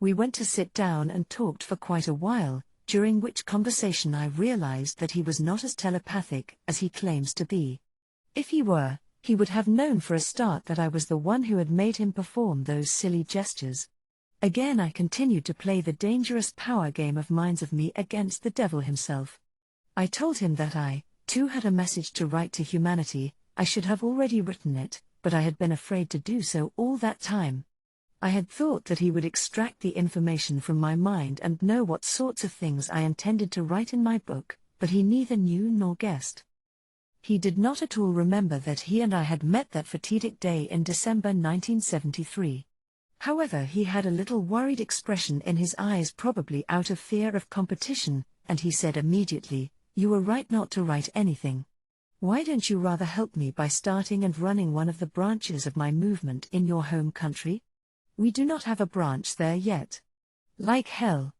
We went to sit down and talked for quite a while, during which conversation I realized that he was not as telepathic as he claims to be. If he were, he would have known for a start that I was the one who had made him perform those silly gestures. Again I continued to play the dangerous power game of minds of me against the devil himself. I told him that I, too, had a message to write to humanity. I should have already written it, but I had been afraid to do so all that time. I had thought that he would extract the information from my mind and know what sorts of things I intended to write in my book, but he neither knew nor guessed. He did not at all remember that he and I had met that fatidic day in December 1973. However, he had a little worried expression in his eyes, probably out of fear of competition, and he said immediately, "You were right not to write anything. Why don't you rather help me by starting and running one of the branches of my movement in your home country? We do not have a branch there yet." Like hell.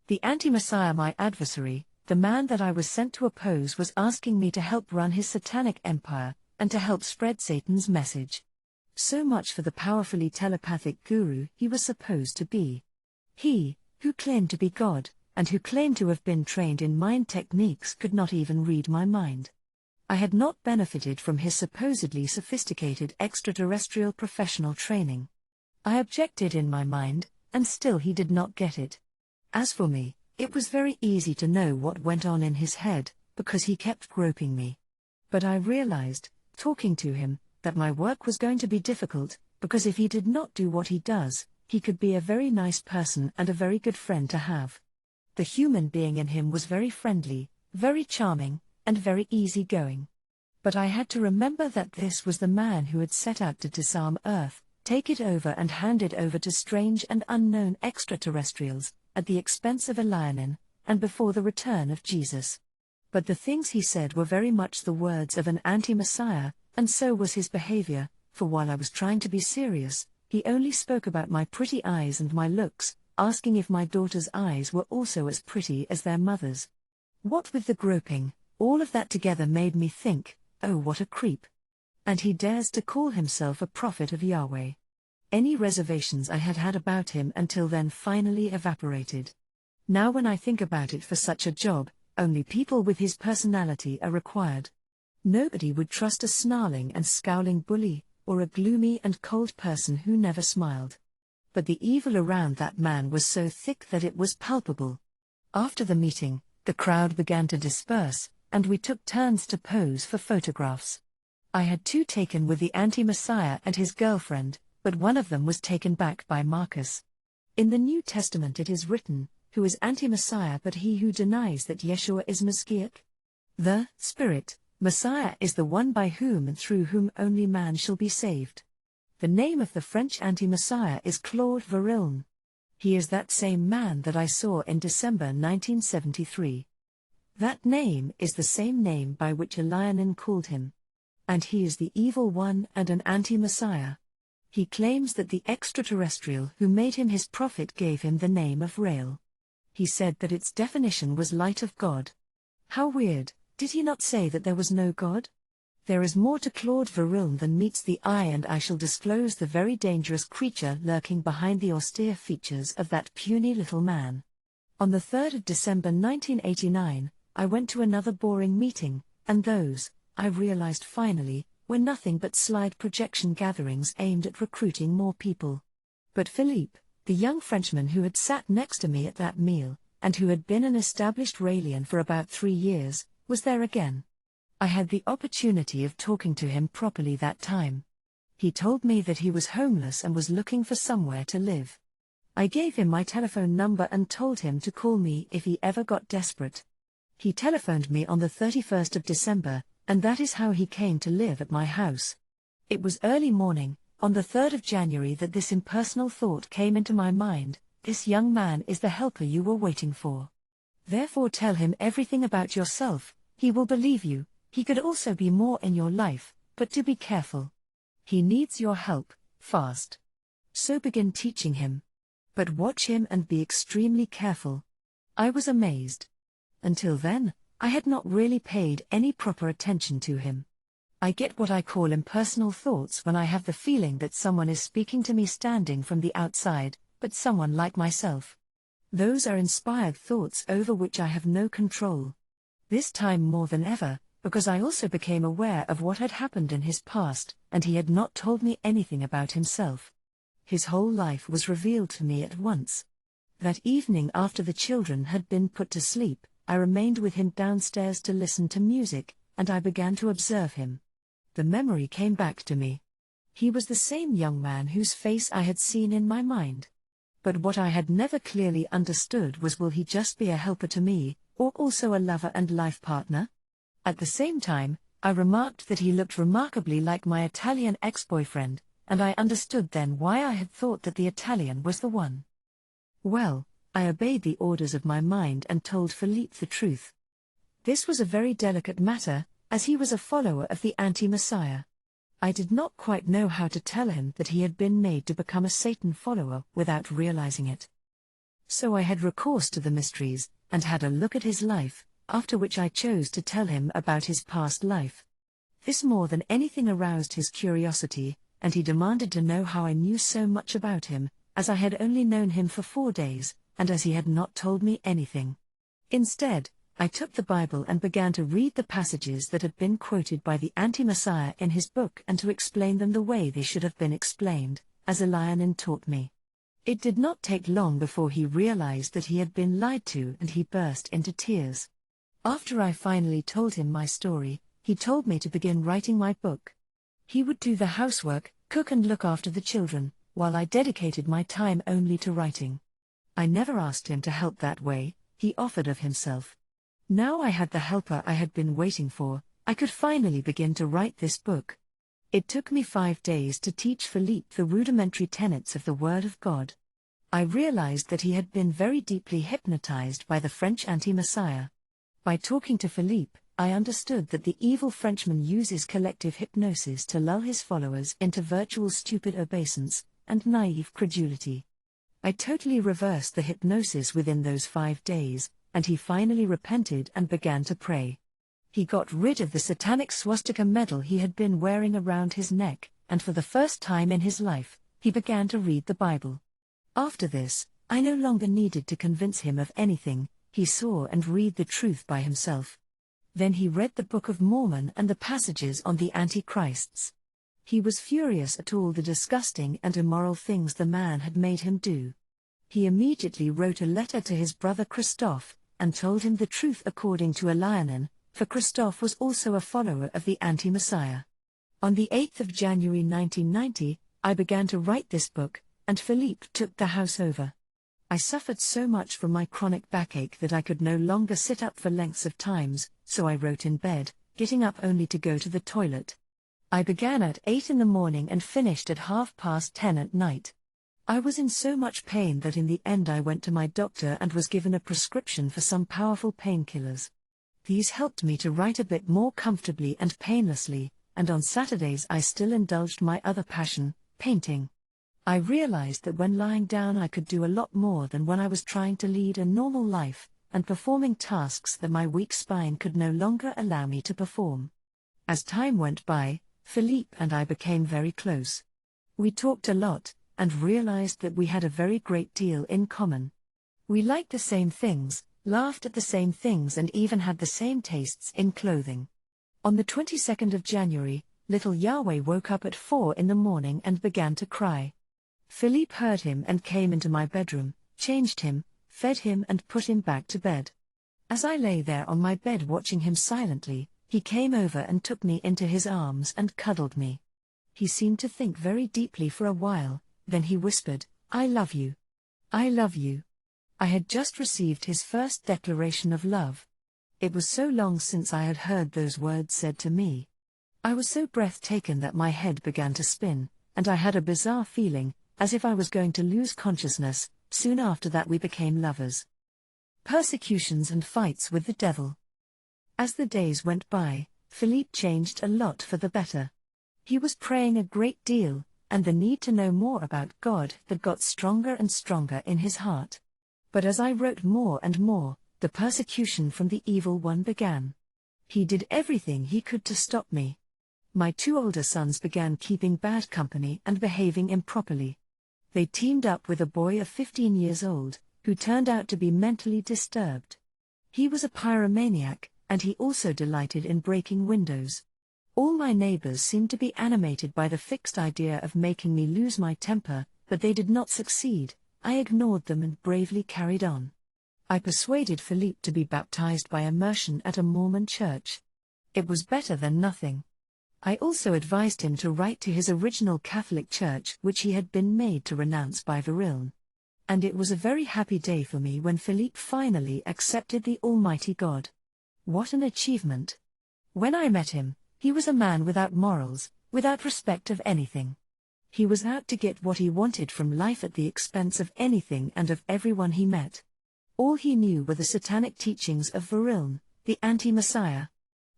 The anti-Messiah, my adversary, the man that I was sent to oppose, was asking me to help run his satanic empire, and to help spread Satan's message. So much for the powerfully telepathic guru he was supposed to be. He, who claimed to be God, and who claimed to have been trained in mind techniques, could not even read my mind. I had not benefited from his supposedly sophisticated extraterrestrial professional training. I objected in my mind, and still he did not get it. As for me, it was very easy to know what went on in his head, because he kept groping me. But I realized, talking to him, that my work was going to be difficult, because if he did not do what he does, he could be a very nice person and a very good friend to have. The human being in him was very friendly, very charming, and very easygoing. But I had to remember that this was the man who had set out to disarm Earth, take it over and hand it over to strange and unknown extraterrestrials, at the expense of Elianin, and before the return of Jesus. But the things he said were very much the words of an anti-Messiah, and so was his behavior, for while I was trying to be serious, he only spoke about my pretty eyes and my looks, asking if my daughter's eyes were also as pretty as their mother's. What with the groping, all of that together made me think, oh, what a creep. And he dares to call himself a prophet of Yahweh. Any reservations I had had about him until then finally evaporated. Now when I think about it, for such a job, only people with his personality are required. Nobody would trust a snarling and scowling bully, or a gloomy and cold person who never smiled. But the evil around that man was so thick that it was palpable. After the meeting, the crowd began to disperse, and we took turns to pose for photographs. I had 2 taken with the anti-Messiah and his girlfriend, but one of them was taken back by Marcus. In the New Testament it is written, "Who is anti-Messiah but he who denies that Yeshua is Messiah?" The Spirit, Messiah, is the one by whom and through whom only man shall be saved. The name of the French anti-Messiah is Claude Varilne. He is that same man that I saw in December 1973. That name is the same name by which Elianin called him. And he is the evil one and an anti-Messiah. He claims that the extraterrestrial who made him his prophet gave him the name of Rael. He said that its definition was light of God. How weird, did he not say that there was no God? There is more to Claude Varilne than meets the eye, and I shall disclose the very dangerous creature lurking behind the austere features of that puny little man. On the 3rd of December 1989, I went to another boring meeting, and those, I realized finally, were nothing but slide projection gatherings aimed at recruiting more people. But Philippe, the young Frenchman who had sat next to me at that meal, and who had been an established Raelian for about 3 years, was there again. I had the opportunity of talking to him properly that time. He told me that he was homeless and was looking for somewhere to live. I gave him my telephone number and told him to call me if he ever got desperate. He telephoned me on the 31st of December, and that is how he came to live at my house. It was early morning, on the 3rd of January, that this impersonal thought came into my mind: this young man is the helper you were waiting for. Therefore tell him everything about yourself, he will believe you. He could also be more in your life, but do be careful. He needs your help, fast. So begin teaching him. But watch him and be extremely careful. I was amazed. Until then, I had not really paid any proper attention to him. I get what I call impersonal thoughts when I have the feeling that someone is speaking to me standing from the outside, but someone like myself. Those are inspired thoughts over which I have no control. This time more than ever, because I also became aware of what had happened in his past, and he had not told me anything about himself. His whole life was revealed to me at once. That evening, after the children had been put to sleep, I remained with him downstairs to listen to music, and I began to observe him. The memory came back to me. He was the same young man whose face I had seen in my mind. But what I had never clearly understood was, will he just be a helper to me, or also a lover and life partner? At the same time, I remarked that he looked remarkably like my Italian ex-boyfriend, and I understood then why I had thought that the Italian was the one. Well, I obeyed the orders of my mind and told Philippe the truth. This was a very delicate matter, as he was a follower of the anti-Messiah. I did not quite know how to tell him that he had been made to become a Satan follower without realizing it. So I had recourse to the mysteries, and had a look at his life, after which I chose to tell him about his past life. This more than anything aroused his curiosity, and he demanded to know how I knew so much about him, as I had only known him for 4 days, and as he had not told me anything. Instead, I took the Bible and began to read the passages that had been quoted by the anti-Messiah in his book and to explain them the way they should have been explained, as Elianin taught me. It did not take long before he realized that he had been lied to, and he burst into tears. After I finally told him my story, he told me to begin writing my book. He would do the housework, cook and look after the children, while I dedicated my time only to writing. I never asked him to help that way, he offered of himself. Now I had the helper I had been waiting for, I could finally begin to write this book. It took me 5 days to teach Philippe the rudimentary tenets of the Word of God. I realized that he had been very deeply hypnotized by the French anti-Messiah. By talking to Philippe, I understood that the evil Frenchman uses collective hypnosis to lull his followers into virtual stupid obeisance and naive credulity. I totally reversed the hypnosis within those 5 days, and he finally repented and began to pray. He got rid of the satanic swastika medal he had been wearing around his neck, and for the first time in his life, he began to read the Bible. After this, I no longer needed to convince him of anything, he saw and read the truth by himself. Then he read the Book of Mormon and the passages on the Antichrists. He was furious at all the disgusting and immoral things the man had made him do. He immediately wrote a letter to his brother Christophe, and told him the truth according to Elianan, for Christophe was also a follower of the anti-Messiah. On the 8th of January 1990, I began to write this book, and Philippe took the house over. I suffered so much from my chronic backache that I could no longer sit up for lengths of times, so I wrote in bed, getting up only to go to the toilet. I began at 8 in the morning and finished at 10:30 at night. I was in so much pain that in the end I went to my doctor and was given a prescription for some powerful painkillers. These helped me to write a bit more comfortably and painlessly, and on Saturdays I still indulged my other passion, painting. I realized that when lying down I could do a lot more than when I was trying to lead a normal life, and performing tasks that my weak spine could no longer allow me to perform. As time went by, Philippe and I became very close. We talked a lot, and realized that we had a very great deal in common. We liked the same things, laughed at the same things, and even had the same tastes in clothing. On the 22nd of January, little Yahweh woke up at 4 in the morning and began to cry. Philippe heard him and came into my bedroom, changed him, fed him and put him back to bed. As I lay there on my bed watching him silently, he came over and took me into his arms and cuddled me. He seemed to think very deeply for a while, then he whispered, "I love you. I love you." I had just received his first declaration of love. It was so long since I had heard those words said to me. I was so breathtaken that my head began to spin, and I had a bizarre feeling, as if I was going to lose consciousness. Soon after that we became lovers. Persecutions and fights with the devil. As the days went by, Philippe changed a lot for the better. He was praying a great deal, and the need to know more about God that got stronger and stronger in his heart. But as I wrote more and more, the persecution from the evil one began. He did everything he could to stop me. My 2 older sons began keeping bad company and behaving improperly. They teamed up with a boy of 15 years old, who turned out to be mentally disturbed. He was a pyromaniac, and he also delighted in breaking windows. All my neighbors seemed to be animated by the fixed idea of making me lose my temper, but they did not succeed. I ignored them and bravely carried on. I persuaded Philippe to be baptized by immersion at a Mormon church. It was better than nothing. I also advised him to write to his original Catholic church, which he had been made to renounce by Virilne. And it was a very happy day for me when Philippe finally accepted the Almighty God. What an achievement! When I met him, he was a man without morals, without respect of anything. He was out to get what he wanted from life at the expense of anything and of everyone he met. All he knew were the satanic teachings of Virilne, the anti-Messiah.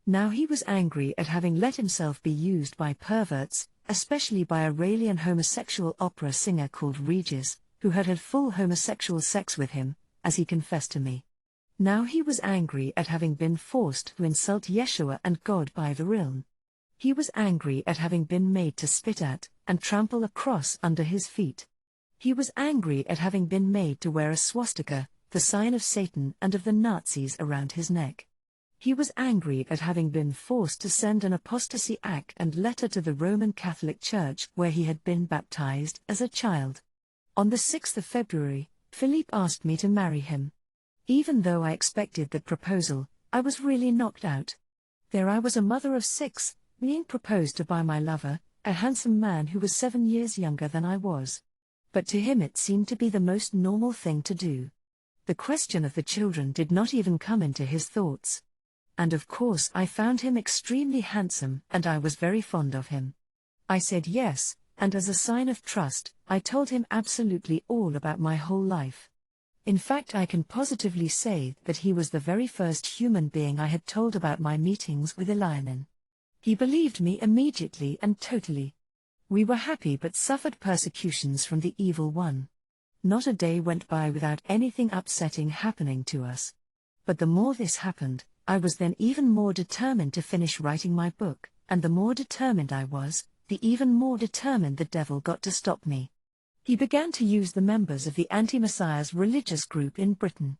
Now he was angry at having let himself be used by perverts, especially by a Raelian homosexual opera singer called Regis, who had had full homosexual sex with him, as he confessed to me. Now he was angry at having been forced to insult Yeshua and God by Virilne. He was angry at having been made to spit at and trample a cross under his feet. He was angry at having been made to wear a swastika, the sign of Satan and of the Nazis, around his neck. He was angry at having been forced to send an apostasy act and letter to the Roman Catholic Church where he had been baptized as a child. On the 6th of February, Philippe asked me to marry him. Even though I expected that proposal, I was really knocked out. There I was, a mother of 6, being proposed to by my lover, a handsome man who was 7 years younger than I was. But to him it seemed to be the most normal thing to do. The question of the children did not even come into his thoughts. And of course I found him extremely handsome, and I was very fond of him. I said yes, and as a sign of trust, I told him absolutely all about my whole life. In fact, I can positively say that he was the very first human being I had told about my meetings with Elianin. He believed me immediately and totally. We were happy but suffered persecutions from the evil one. Not a day went by without anything upsetting happening to us. But the more this happened, I was then even more determined to finish writing my book, and the more determined I was, the even more determined the devil got to stop me. He began to use the members of the Anti-Messiah's religious group in Britain.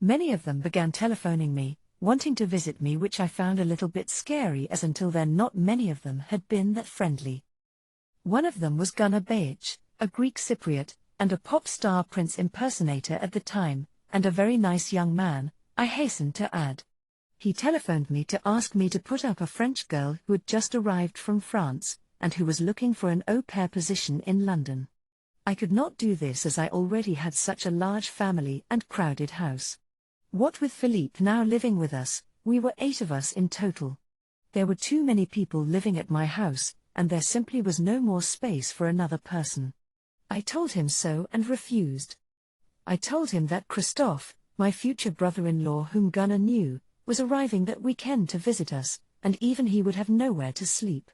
Many of them began telephoning me, wanting to visit me, which I found a little bit scary, as until then not many of them had been that friendly. One of them was Gunnar Baich, a Greek Cypriot, and a pop star Prince impersonator at the time, and a very nice young man, I hastened to add. He telephoned me to ask me to put up a French girl who had just arrived from France, and who was looking for an au pair position in London. I could not do this as I already had such a large family and crowded house. What with Philippe now living with us, we were 8 of us in total. There were too many people living at my house, and there simply was no more space for another person. I told him so and refused. I told him that Christophe, my future brother-in-law whom Gunnar knew, was arriving that weekend to visit us, and even he would have nowhere to sleep.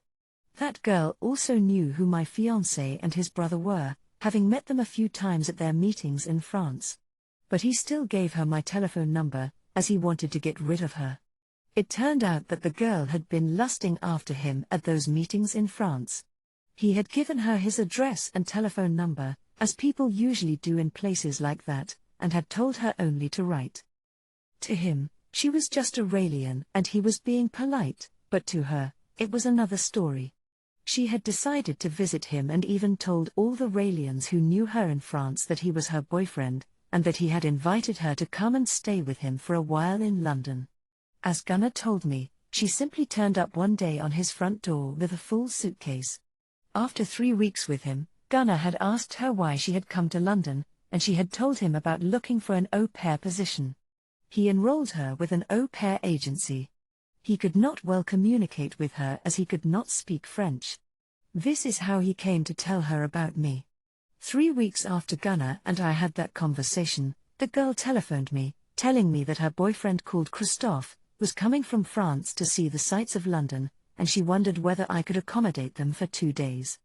That girl also knew who my fiancé and his brother were, having met them a few times at their meetings in France. But he still gave her my telephone number, as he wanted to get rid of her. It turned out that the girl had been lusting after him at those meetings in France. He had given her his address and telephone number, as people usually do in places like that, and had told her only to write. To him, she was just a Raelian and he was being polite, but to her, it was another story. She had decided to visit him and even told all the Raelians who knew her in France that he was her boyfriend, and that he had invited her to come and stay with him for a while in London. As Gunnar told me, she simply turned up one day on his front door with a full suitcase. After 3 weeks with him, Gunnar had asked her why she had come to London, and she had told him about looking for an au pair position. He enrolled her with an au pair agency. He could not well communicate with her as he could not speak French. This is how he came to tell her about me. 3 weeks after Gunnar and I had that conversation, the girl telephoned me, telling me that her boyfriend called Christophe was coming from France to see the sights of London, and she wondered whether I could accommodate them for 2 days.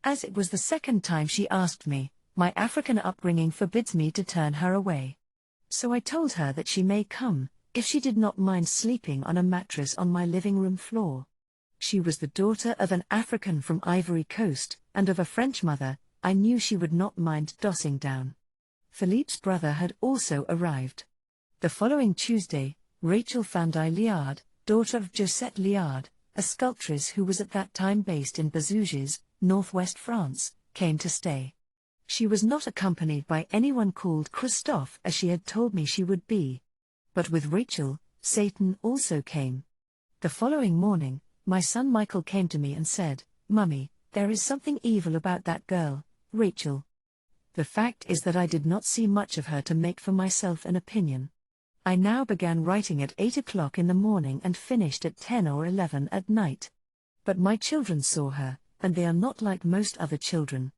As it was the second time she asked me, my African upbringing forbids me to turn her away. So I told her that she may come, if she did not mind sleeping on a mattress on my living room floor. She was the daughter of an African from Ivory Coast, and of a French mother. I knew she would not mind dossing down. Philippe's brother had also arrived. The following Tuesday, Rachel Fandy Liard, daughter of Josette Liard, a sculptress who was at that time based in Bazouges, northwest France, came to stay. She was not accompanied by anyone called Christophe as she had told me she would be. But with Rachel, Satan also came. The following morning, my son Michael came to me and said, "Mummy, there is something evil about that girl, Rachel." The fact is that I did not see much of her to make for myself an opinion. I now began writing at 8 o'clock in the morning and finished at 10 or 11 at night. But my children saw her, and they are not like most other children.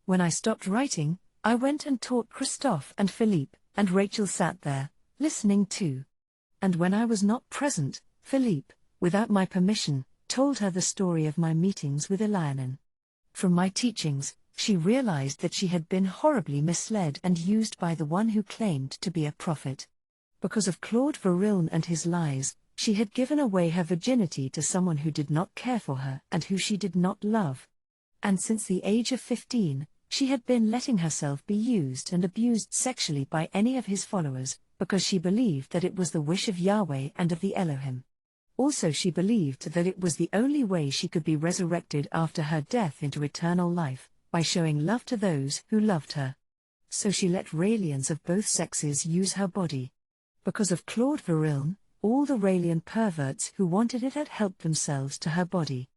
When I stopped writing, I went and taught Christophe and Philippe, and Rachel sat there, listening too. And when I was not present, Philippe, without my permission, told her the story of my meetings with Elianin. From my teachings, she realized that she had been horribly misled and used by the one who claimed to be a prophet. Because of Claude Varilne and his lies, she had given away her virginity to someone who did not care for her and who she did not love. And since the age of 15, she had been letting herself be used and abused sexually by any of his followers, because she believed that it was the wish of Yahweh and of the Elohim. Also she believed that it was the only way she could be resurrected after her death into eternal life, by showing love to those who loved her. so she let Raelians of both sexes use her body. Because of Claude Virilne, all the Raelian perverts who wanted it had helped themselves to her body.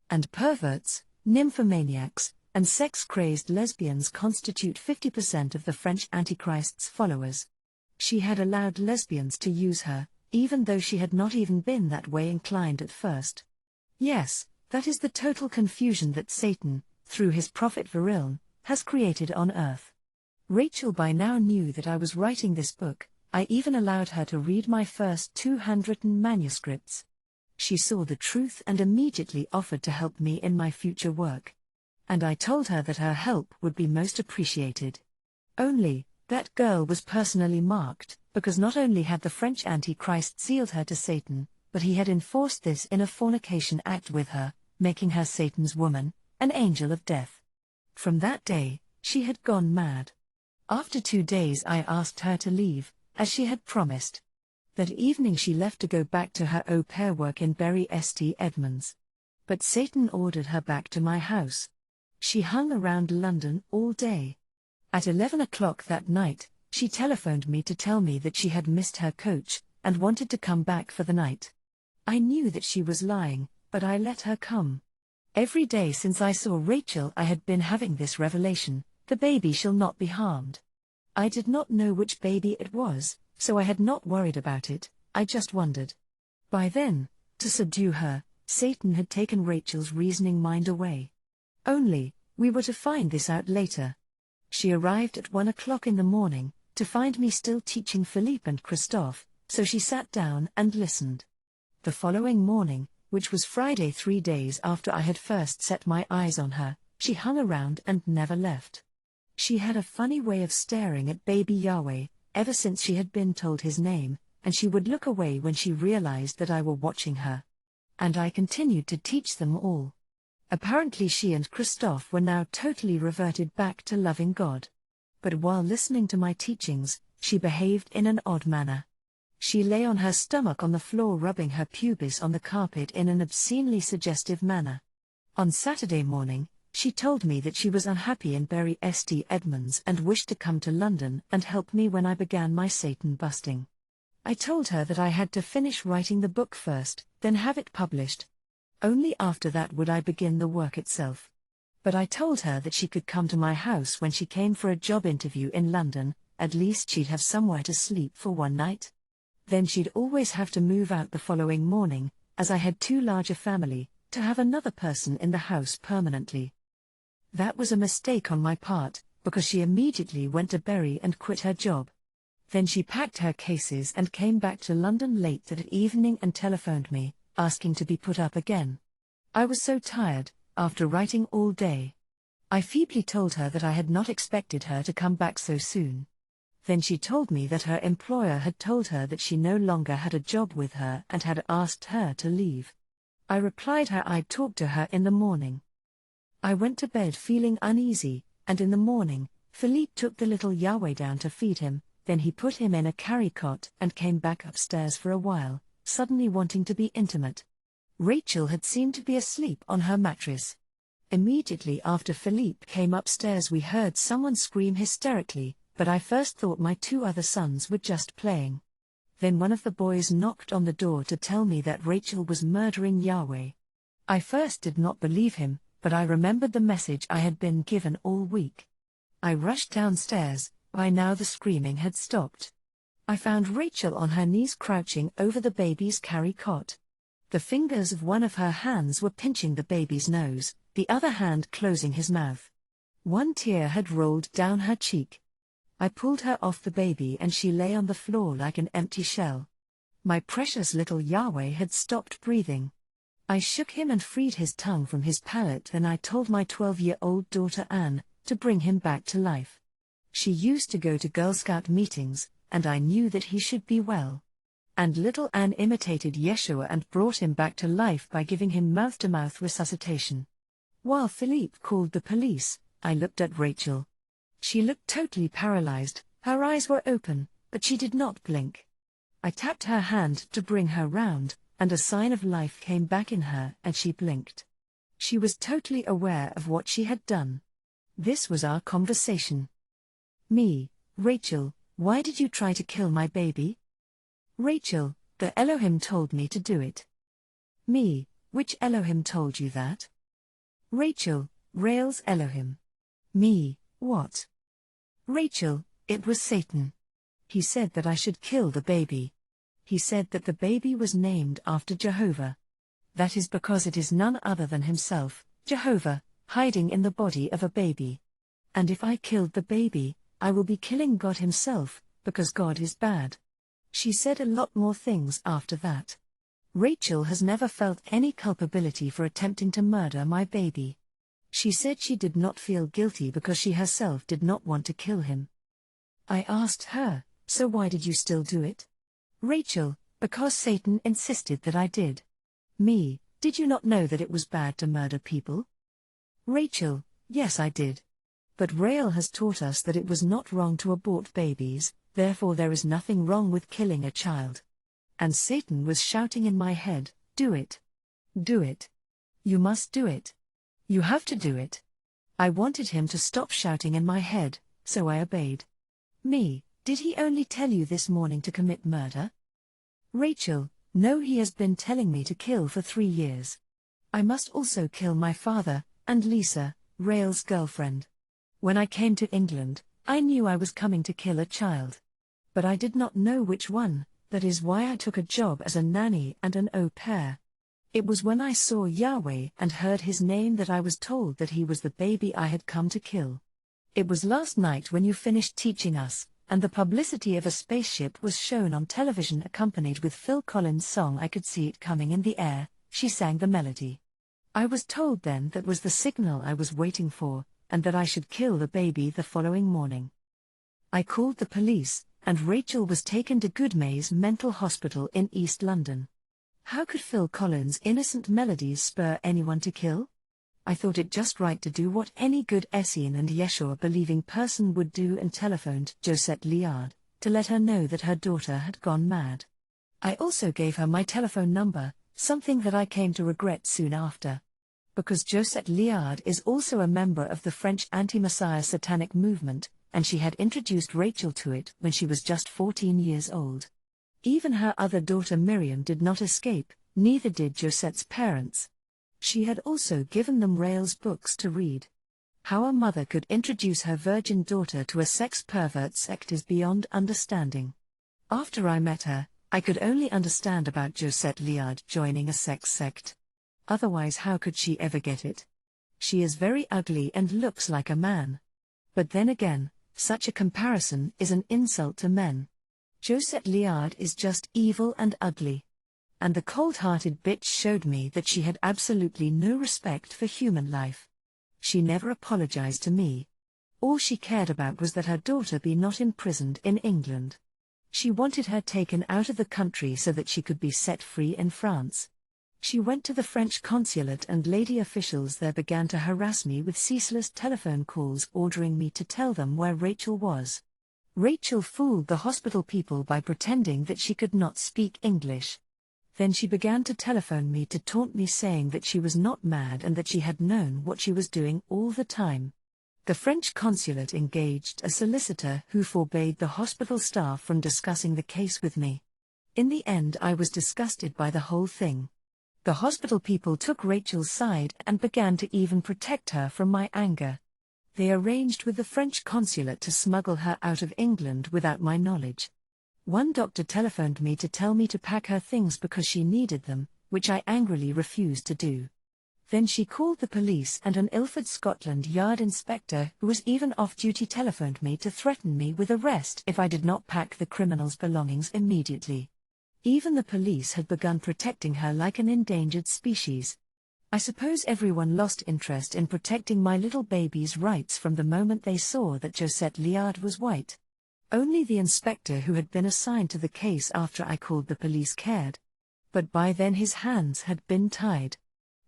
And perverts, nymphomaniacs, and sex-crazed lesbians constitute 50% of the French Antichrist's followers. She had allowed lesbians to use her, even though she had not even been that way inclined at first. Yes, that is the total confusion that Satan, through his prophet Virilne, has created on earth. Rachel by now knew that I was writing this book. I even allowed her to read my first 2 handwritten manuscripts. She saw the truth and immediately offered to help me in my future work. And I told her that her help would be most appreciated. Only, that girl was personally marked, because not only had the French Antichrist sealed her to Satan, but he had enforced this in a fornication act with her, making her Satan's woman, an angel of death. From that day, she had gone mad. After 2 days I asked her to leave, as she had promised. That evening she left to go back to her au pair work in Bury St Edmunds. But Satan ordered her back to my house. She hung around London all day. At 11 o'clock that night, she telephoned me to tell me that she had missed her coach, and wanted to come back for the night. I knew that she was lying, but I let her come. Every day since I saw Rachel I had been having this revelation: the baby shall not be harmed. I did not know which baby it was, so I had not worried about it, I just wondered. By then, to subdue her, Satan had taken Rachel's reasoning mind away. Only, we were to find this out later. She arrived at 1 o'clock in the morning, to find me still teaching Philippe and Christophe, so she sat down and listened. The following morning, which was Friday 3 days after I had first set my eyes on her, she hung around and never left. She had a funny way of staring at baby Yahweh, ever since she had been told his name, and she would look away when she realized that I were watching her. And I continued to teach them all. Apparently she and Christophe were now totally reverted back to loving God. But while listening to my teachings, she behaved in an odd manner. She lay on her stomach on the floor rubbing her pubis on the carpet in an obscenely suggestive manner. On Saturday morning, she told me that she was unhappy in Bury St Edmunds and wished to come to London and help me when I began my Satan busting. I told her that I had to finish writing the book first, then have it published. Only after that would I begin the work itself. But I told her that she could come to my house when she came for a job interview in London, at least she'd have somewhere to sleep for one night. Then she'd always have to move out the following morning, as I had too large a family, to have another person in the house permanently. That was a mistake on my part, because she immediately went to Bury and quit her job. Then she packed her cases and came back to London late that evening and telephoned me, asking to be put up again. I was so tired, after writing all day. I feebly told her that I had not expected her to come back so soon. Then she told me that her employer had told her that she no longer had a job with her and had asked her to leave. I replied her I'd talk to her in the morning. I went to bed feeling uneasy, and in the morning, Philippe took the little Yahweh down to feed him, then he put him in a carry cot and came back upstairs for a while, suddenly wanting to be intimate. Rachel had seemed to be asleep on her mattress. Immediately after Philippe came upstairs we heard someone scream hysterically, but I first thought my 2 other sons were just playing. Then one of the boys knocked on the door to tell me that Rachel was murdering Yahweh. I first did not believe him, but I remembered the message I had been given all week. I rushed downstairs. By now the screaming had stopped. I found Rachel on her knees crouching over the baby's carry cot. The fingers of one of her hands were pinching the baby's nose, the other hand closing his mouth. One tear had rolled down her cheek. I pulled her off the baby and she lay on the floor like an empty shell. My precious little Yahweh had stopped breathing. I shook him and freed his tongue from his palate, and I told my 12-year-old daughter Anne to bring him back to life. She used to go to Girl Scout meetings, and I knew that he should be well. And little Anne imitated Yeshua and brought him back to life by giving him mouth-to-mouth resuscitation. While Philippe called the police, I looked at Rachel. She looked totally paralyzed, her eyes were open, but she did not blink. I tapped her hand to bring her round, and a sign of life came back in her and she blinked. She was totally aware of what she had done. This was our conversation. Me, Rachel, why did you try to kill my baby? Rachel, the Elohim told me to do it. Me, which Elohim told you that? Rachel, Rael's Elohim. Me, what? Rachel, it was Satan. He said that I should kill the baby. He said that the baby was named after Jehovah. That is because it is none other than himself, Jehovah, hiding in the body of a baby. And if I killed the baby, I will be killing God himself, because God is bad. She said a lot more things after that. Rachel has never felt any culpability for attempting to murder my baby. She said she did not feel guilty because she herself did not want to kill him. I asked her, so why did you still do it? Rachel, because Satan insisted that I did. Me, did you not know that it was bad to murder people? Rachel, yes I did. But Rael has taught us that it was not wrong to abort babies, therefore there is nothing wrong with killing a child. And Satan was shouting in my head, do it. Do it. You must do it. You have to do it. I wanted him to stop shouting in my head, so I obeyed. Me, did he only tell you this morning to commit murder? Rachel, no, he has been telling me to kill for 3 years. I must also kill my father, and Lisa, Rael's girlfriend. When I came to England, I knew I was coming to kill a child. But I did not know which one, that is why I took a job as a nanny and an au pair. It was when I saw Yahweh and heard his name that I was told that he was the baby I had come to kill. It was last night when you finished teaching us, and the publicity of a spaceship was shown on television accompanied with Phil Collins' song I Could See It Coming in the Air. She sang the melody. I was told then that was the signal I was waiting for, and that I should kill the baby the following morning. I called the police, and Rachel was taken to Goodmayes Mental Hospital in East London. How could Phil Collins' innocent melodies spur anyone to kill? I thought it just right to do what any good Essene and Yeshua-believing person would do and telephoned Josette Liard, to let her know that her daughter had gone mad. I also gave her my telephone number, something that I came to regret soon after. Because Josette Liard is also a member of the French anti-Messiah satanic movement, and she had introduced Rachel to it when she was just 14 years old. Even her other daughter Miriam did not escape, neither did Josette's parents. She had also given them Rael's books to read. How a mother could introduce her virgin daughter to a sex pervert sect is beyond understanding. After I met her, I could only understand about Josette Liard joining a sex sect. Otherwise how could she ever get it? She is very ugly and looks like a man. But then again, such a comparison is an insult to men. Josette Liard is just evil and ugly. And the cold-hearted bitch showed me that she had absolutely no respect for human life. She never apologized to me. All she cared about was that her daughter be not imprisoned in England. She wanted her taken out of the country so that she could be set free in France. She went to the French consulate and lady officials there began to harass me with ceaseless telephone calls ordering me to tell them where Rachel was. Rachel fooled the hospital people by pretending that she could not speak English. Then she began to telephone me to taunt me saying that she was not mad and that she had known what she was doing all the time. The French consulate engaged a solicitor who forbade the hospital staff from discussing the case with me. In the end I was disgusted by the whole thing. The hospital people took Rachel's side and began to even protect her from my anger. They arranged with the French consulate to smuggle her out of England without my knowledge. One doctor telephoned me to tell me to pack her things because she needed them, which I angrily refused to do. Then she called the police and an Ilford, Scotland Yard inspector who was even off-duty telephoned me to threaten me with arrest if I did not pack the criminal's belongings immediately. Even the police had begun protecting her like an endangered species. I suppose everyone lost interest in protecting my little baby's rights from the moment they saw that Josette Liard was white. Only the inspector who had been assigned to the case after I called the police cared. But by then his hands had been tied.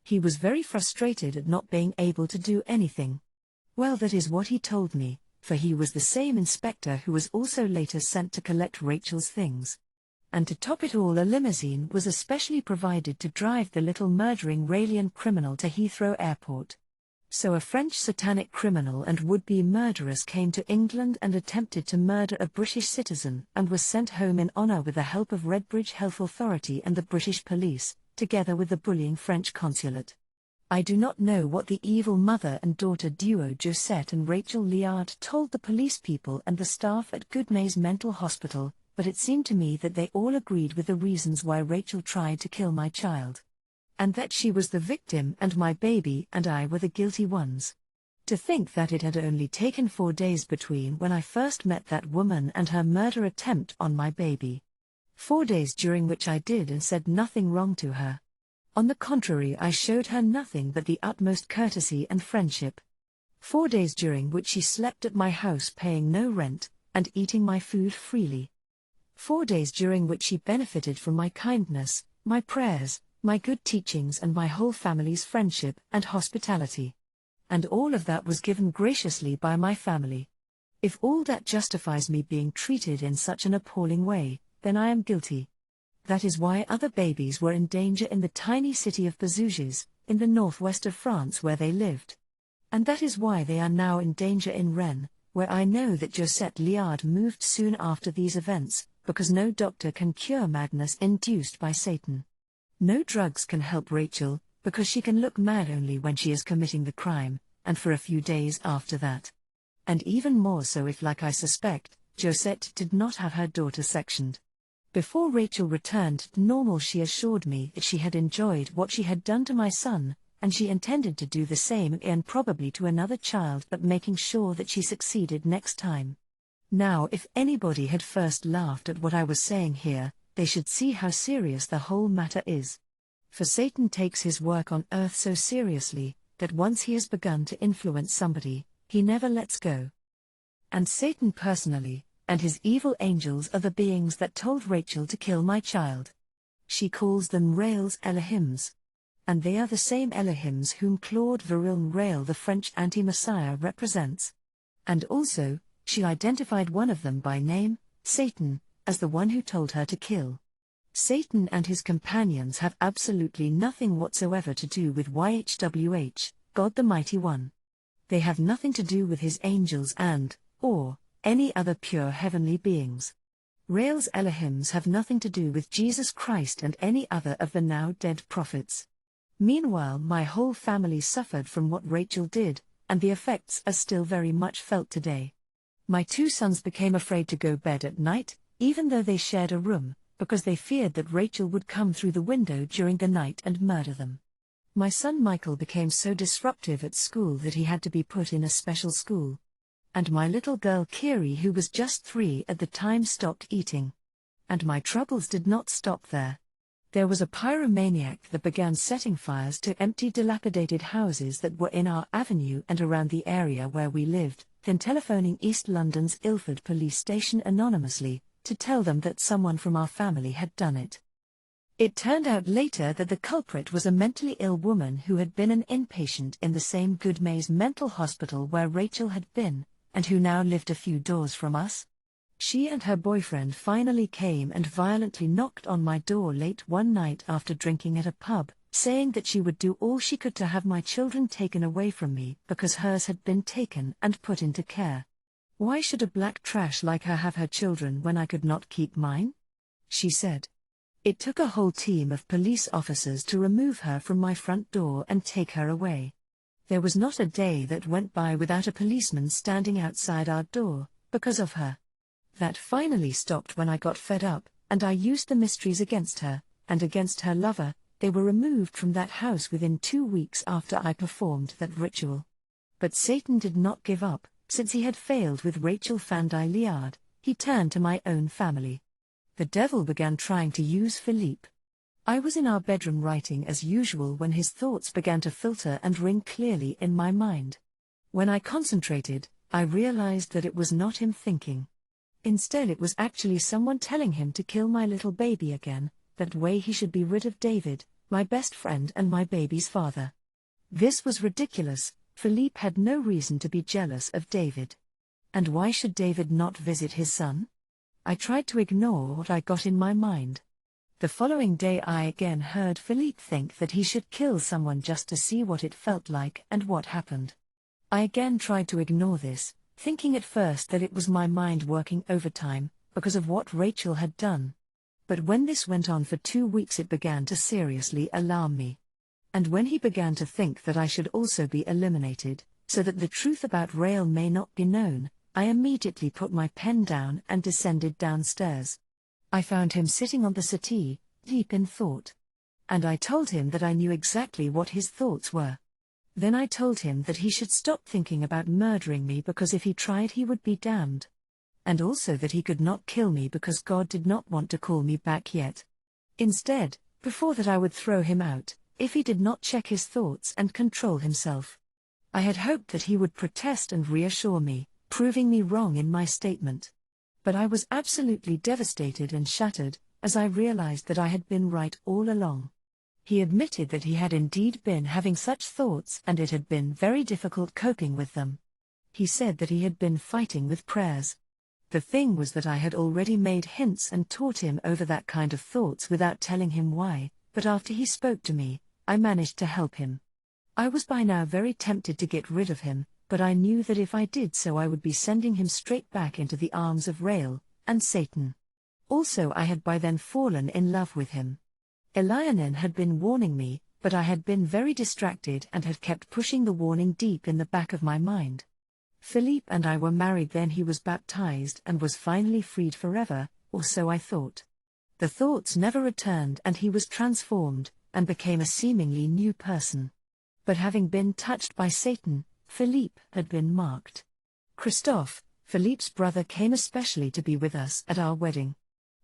He was very frustrated at not being able to do anything. Well, that is what he told me, for he was the same inspector who was also later sent to collect Rachel's things. And to top it all, a limousine was especially provided to drive the little murdering Raelian criminal to Heathrow Airport. So a French satanic criminal and would-be murderess came to England and attempted to murder a British citizen and was sent home in honour with the help of Redbridge Health Authority and the British police, together with the bullying French consulate. I do not know what the evil mother and daughter duo Josette and Rachel Liard told the police people and the staff at Goodmayes Mental Hospital, but it seemed to me that they all agreed with the reasons why Rachel tried to kill my child. And that she was the victim and my baby and I were the guilty ones. To think that it had only taken 4 days between when I first met that woman and her murder attempt on my baby. 4 days during which I did and said nothing wrong to her. On the contrary, I showed her nothing but the utmost courtesy and friendship. 4 days during which she slept at my house paying no rent, and eating my food freely. 4 days during which she benefited from my kindness, my prayers, my good teachings and my whole family's friendship and hospitality. And all of that was given graciously by my family. If all that justifies me being treated in such an appalling way, then I am guilty. That is why other babies were in danger in the tiny city of Bazouges, in the northwest of France where they lived. And that is why they are now in danger in Rennes, where I know that Josette Liard moved soon after these events, because no doctor can cure madness induced by Satan. No drugs can help Rachel, because she can look mad only when she is committing the crime, and for a few days after that. And even more so if, like I suspect, Josette did not have her daughter sectioned. Before Rachel returned to normal, she assured me that she had enjoyed what she had done to my son, and she intended to do the same again, probably to another child, but making sure that she succeeded next time. Now, if anybody had first laughed at what I was saying here, they should see how serious the whole matter is. For Satan takes his work on earth so seriously, that once he has begun to influence somebody, he never lets go. And Satan personally, and his evil angels are the beings that told Rachel to kill my child. She calls them Raels Elohims. And they are the same Elohims whom Claude Virilm-Rael, the French anti-Messiah, represents. And also, she identified one of them by name, Satan, as the one who told her to kill. Satan and his companions have absolutely nothing whatsoever to do with YHWH, God the Mighty One. They have nothing to do with his angels or any other pure heavenly beings. Raels Elohims have nothing to do with Jesus Christ and any other of the now dead prophets. Meanwhile, my whole family suffered from what Rachel did, and the effects are still very much felt today. My 2 sons became afraid to go to bed at night, even though they shared a room, because they feared that Rachel would come through the window during the night and murder them. My son Michael became so disruptive at school that he had to be put in a special school. And my little girl Kiri, who was just 3 at the time, stopped eating. And my troubles did not stop there. There was a pyromaniac that began setting fires to empty dilapidated houses that were in our avenue and around the area where we lived, then telephoning East London's Ilford police station anonymously, to tell them that someone from our family had done it. It turned out later that the culprit was a mentally ill woman who had been an inpatient in the same Goodmayes Mental Hospital where Rachel had been, and who now lived a few doors from us. She and her boyfriend finally came and violently knocked on my door late one night after drinking at a pub, saying that she would do all she could to have my children taken away from me because hers had been taken and put into care. Why should a black trash like her have her children when I could not keep mine? She said. It took a whole team of police officers to remove her from my front door and take her away. There was not a day that went by without a policeman standing outside our door, because of her. That finally stopped when I got fed up, and I used the mysteries against her, and against her lover. They were removed from that house within 2 weeks after I performed that ritual. But Satan did not give up. Since he had failed with Rachel Fandy Liard, he turned to my own family. The devil began trying to use Philippe. I was in our bedroom writing as usual when his thoughts began to filter and ring clearly in my mind. When I concentrated, I realized that it was not him thinking. Instead, it was actually someone telling him to kill my little baby again, that way he should be rid of David, my best friend and my baby's father. This was ridiculous. Philippe had no reason to be jealous of David. And why should David not visit his son? I tried to ignore what I got in my mind. The following day I again heard Philippe think that he should kill someone just to see what it felt like and what happened. I again tried to ignore this, thinking at first that it was my mind working overtime, because of what Rachel had done. But when this went on for 2 weeks it began to seriously alarm me. And when he began to think that I should also be eliminated, so that the truth about Rael may not be known, I immediately put my pen down and descended downstairs. I found him sitting on the settee, deep in thought. And I told him that I knew exactly what his thoughts were. Then I told him that he should stop thinking about murdering me because if he tried he would be damned. And also that he could not kill me because God did not want to call me back yet. Instead, before that I would throw him out, if he did not check his thoughts and control himself. I had hoped that he would protest and reassure me, proving me wrong in my statement. But I was absolutely devastated and shattered, as I realized that I had been right all along. He admitted that he had indeed been having such thoughts and it had been very difficult coping with them. He said that he had been fighting with prayers. The thing was that I had already made hints and taught him over that kind of thoughts without telling him why, but after he spoke to me, I managed to help him. I was by now very tempted to get rid of him, but I knew that if I did so I would be sending him straight back into the arms of Rael and Satan. Also I had by then fallen in love with him. Elianin had been warning me, but I had been very distracted and had kept pushing the warning deep in the back of my mind. Philippe and I were married then he was baptized and was finally freed forever, or so I thought. The thoughts never returned and he was transformed, and became a seemingly new person. But having been touched by Satan, Philippe had been marked. Christophe, Philippe's brother, came especially to be with us at our wedding.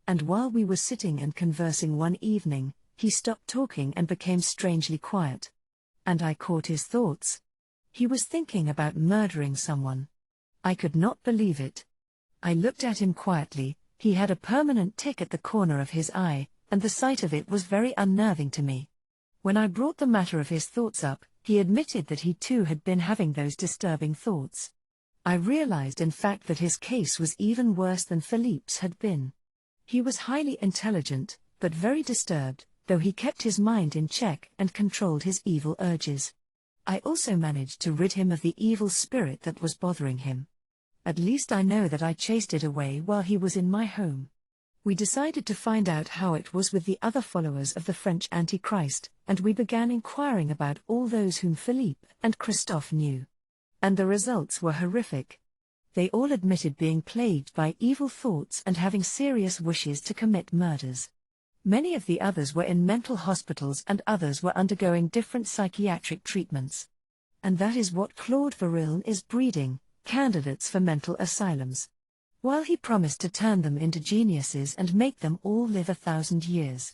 And while we were sitting and conversing one evening, he stopped talking and became strangely quiet. And I caught his thoughts. He was thinking about murdering someone. I could not believe it. I looked at him quietly. He had a permanent tick at the corner of his eye, and the sight of it was very unnerving to me. When I brought the matter of his thoughts up, he admitted that he too had been having those disturbing thoughts. I realized in fact that his case was even worse than Philippe's had been. He was highly intelligent, but very disturbed, though he kept his mind in check and controlled his evil urges. I also managed to rid him of the evil spirit that was bothering him. At least I know that I chased it away while he was in my home. We decided to find out how it was with the other followers of the French Antichrist, and we began inquiring about all those whom Philippe and Christophe knew. And the results were horrific. They all admitted being plagued by evil thoughts and having serious wishes to commit murders. Many of the others were in mental hospitals and others were undergoing different psychiatric treatments. And that is what Claude Varilne is breeding, candidates for mental asylums. While he promised to turn them into geniuses and make them all live 1,000 years.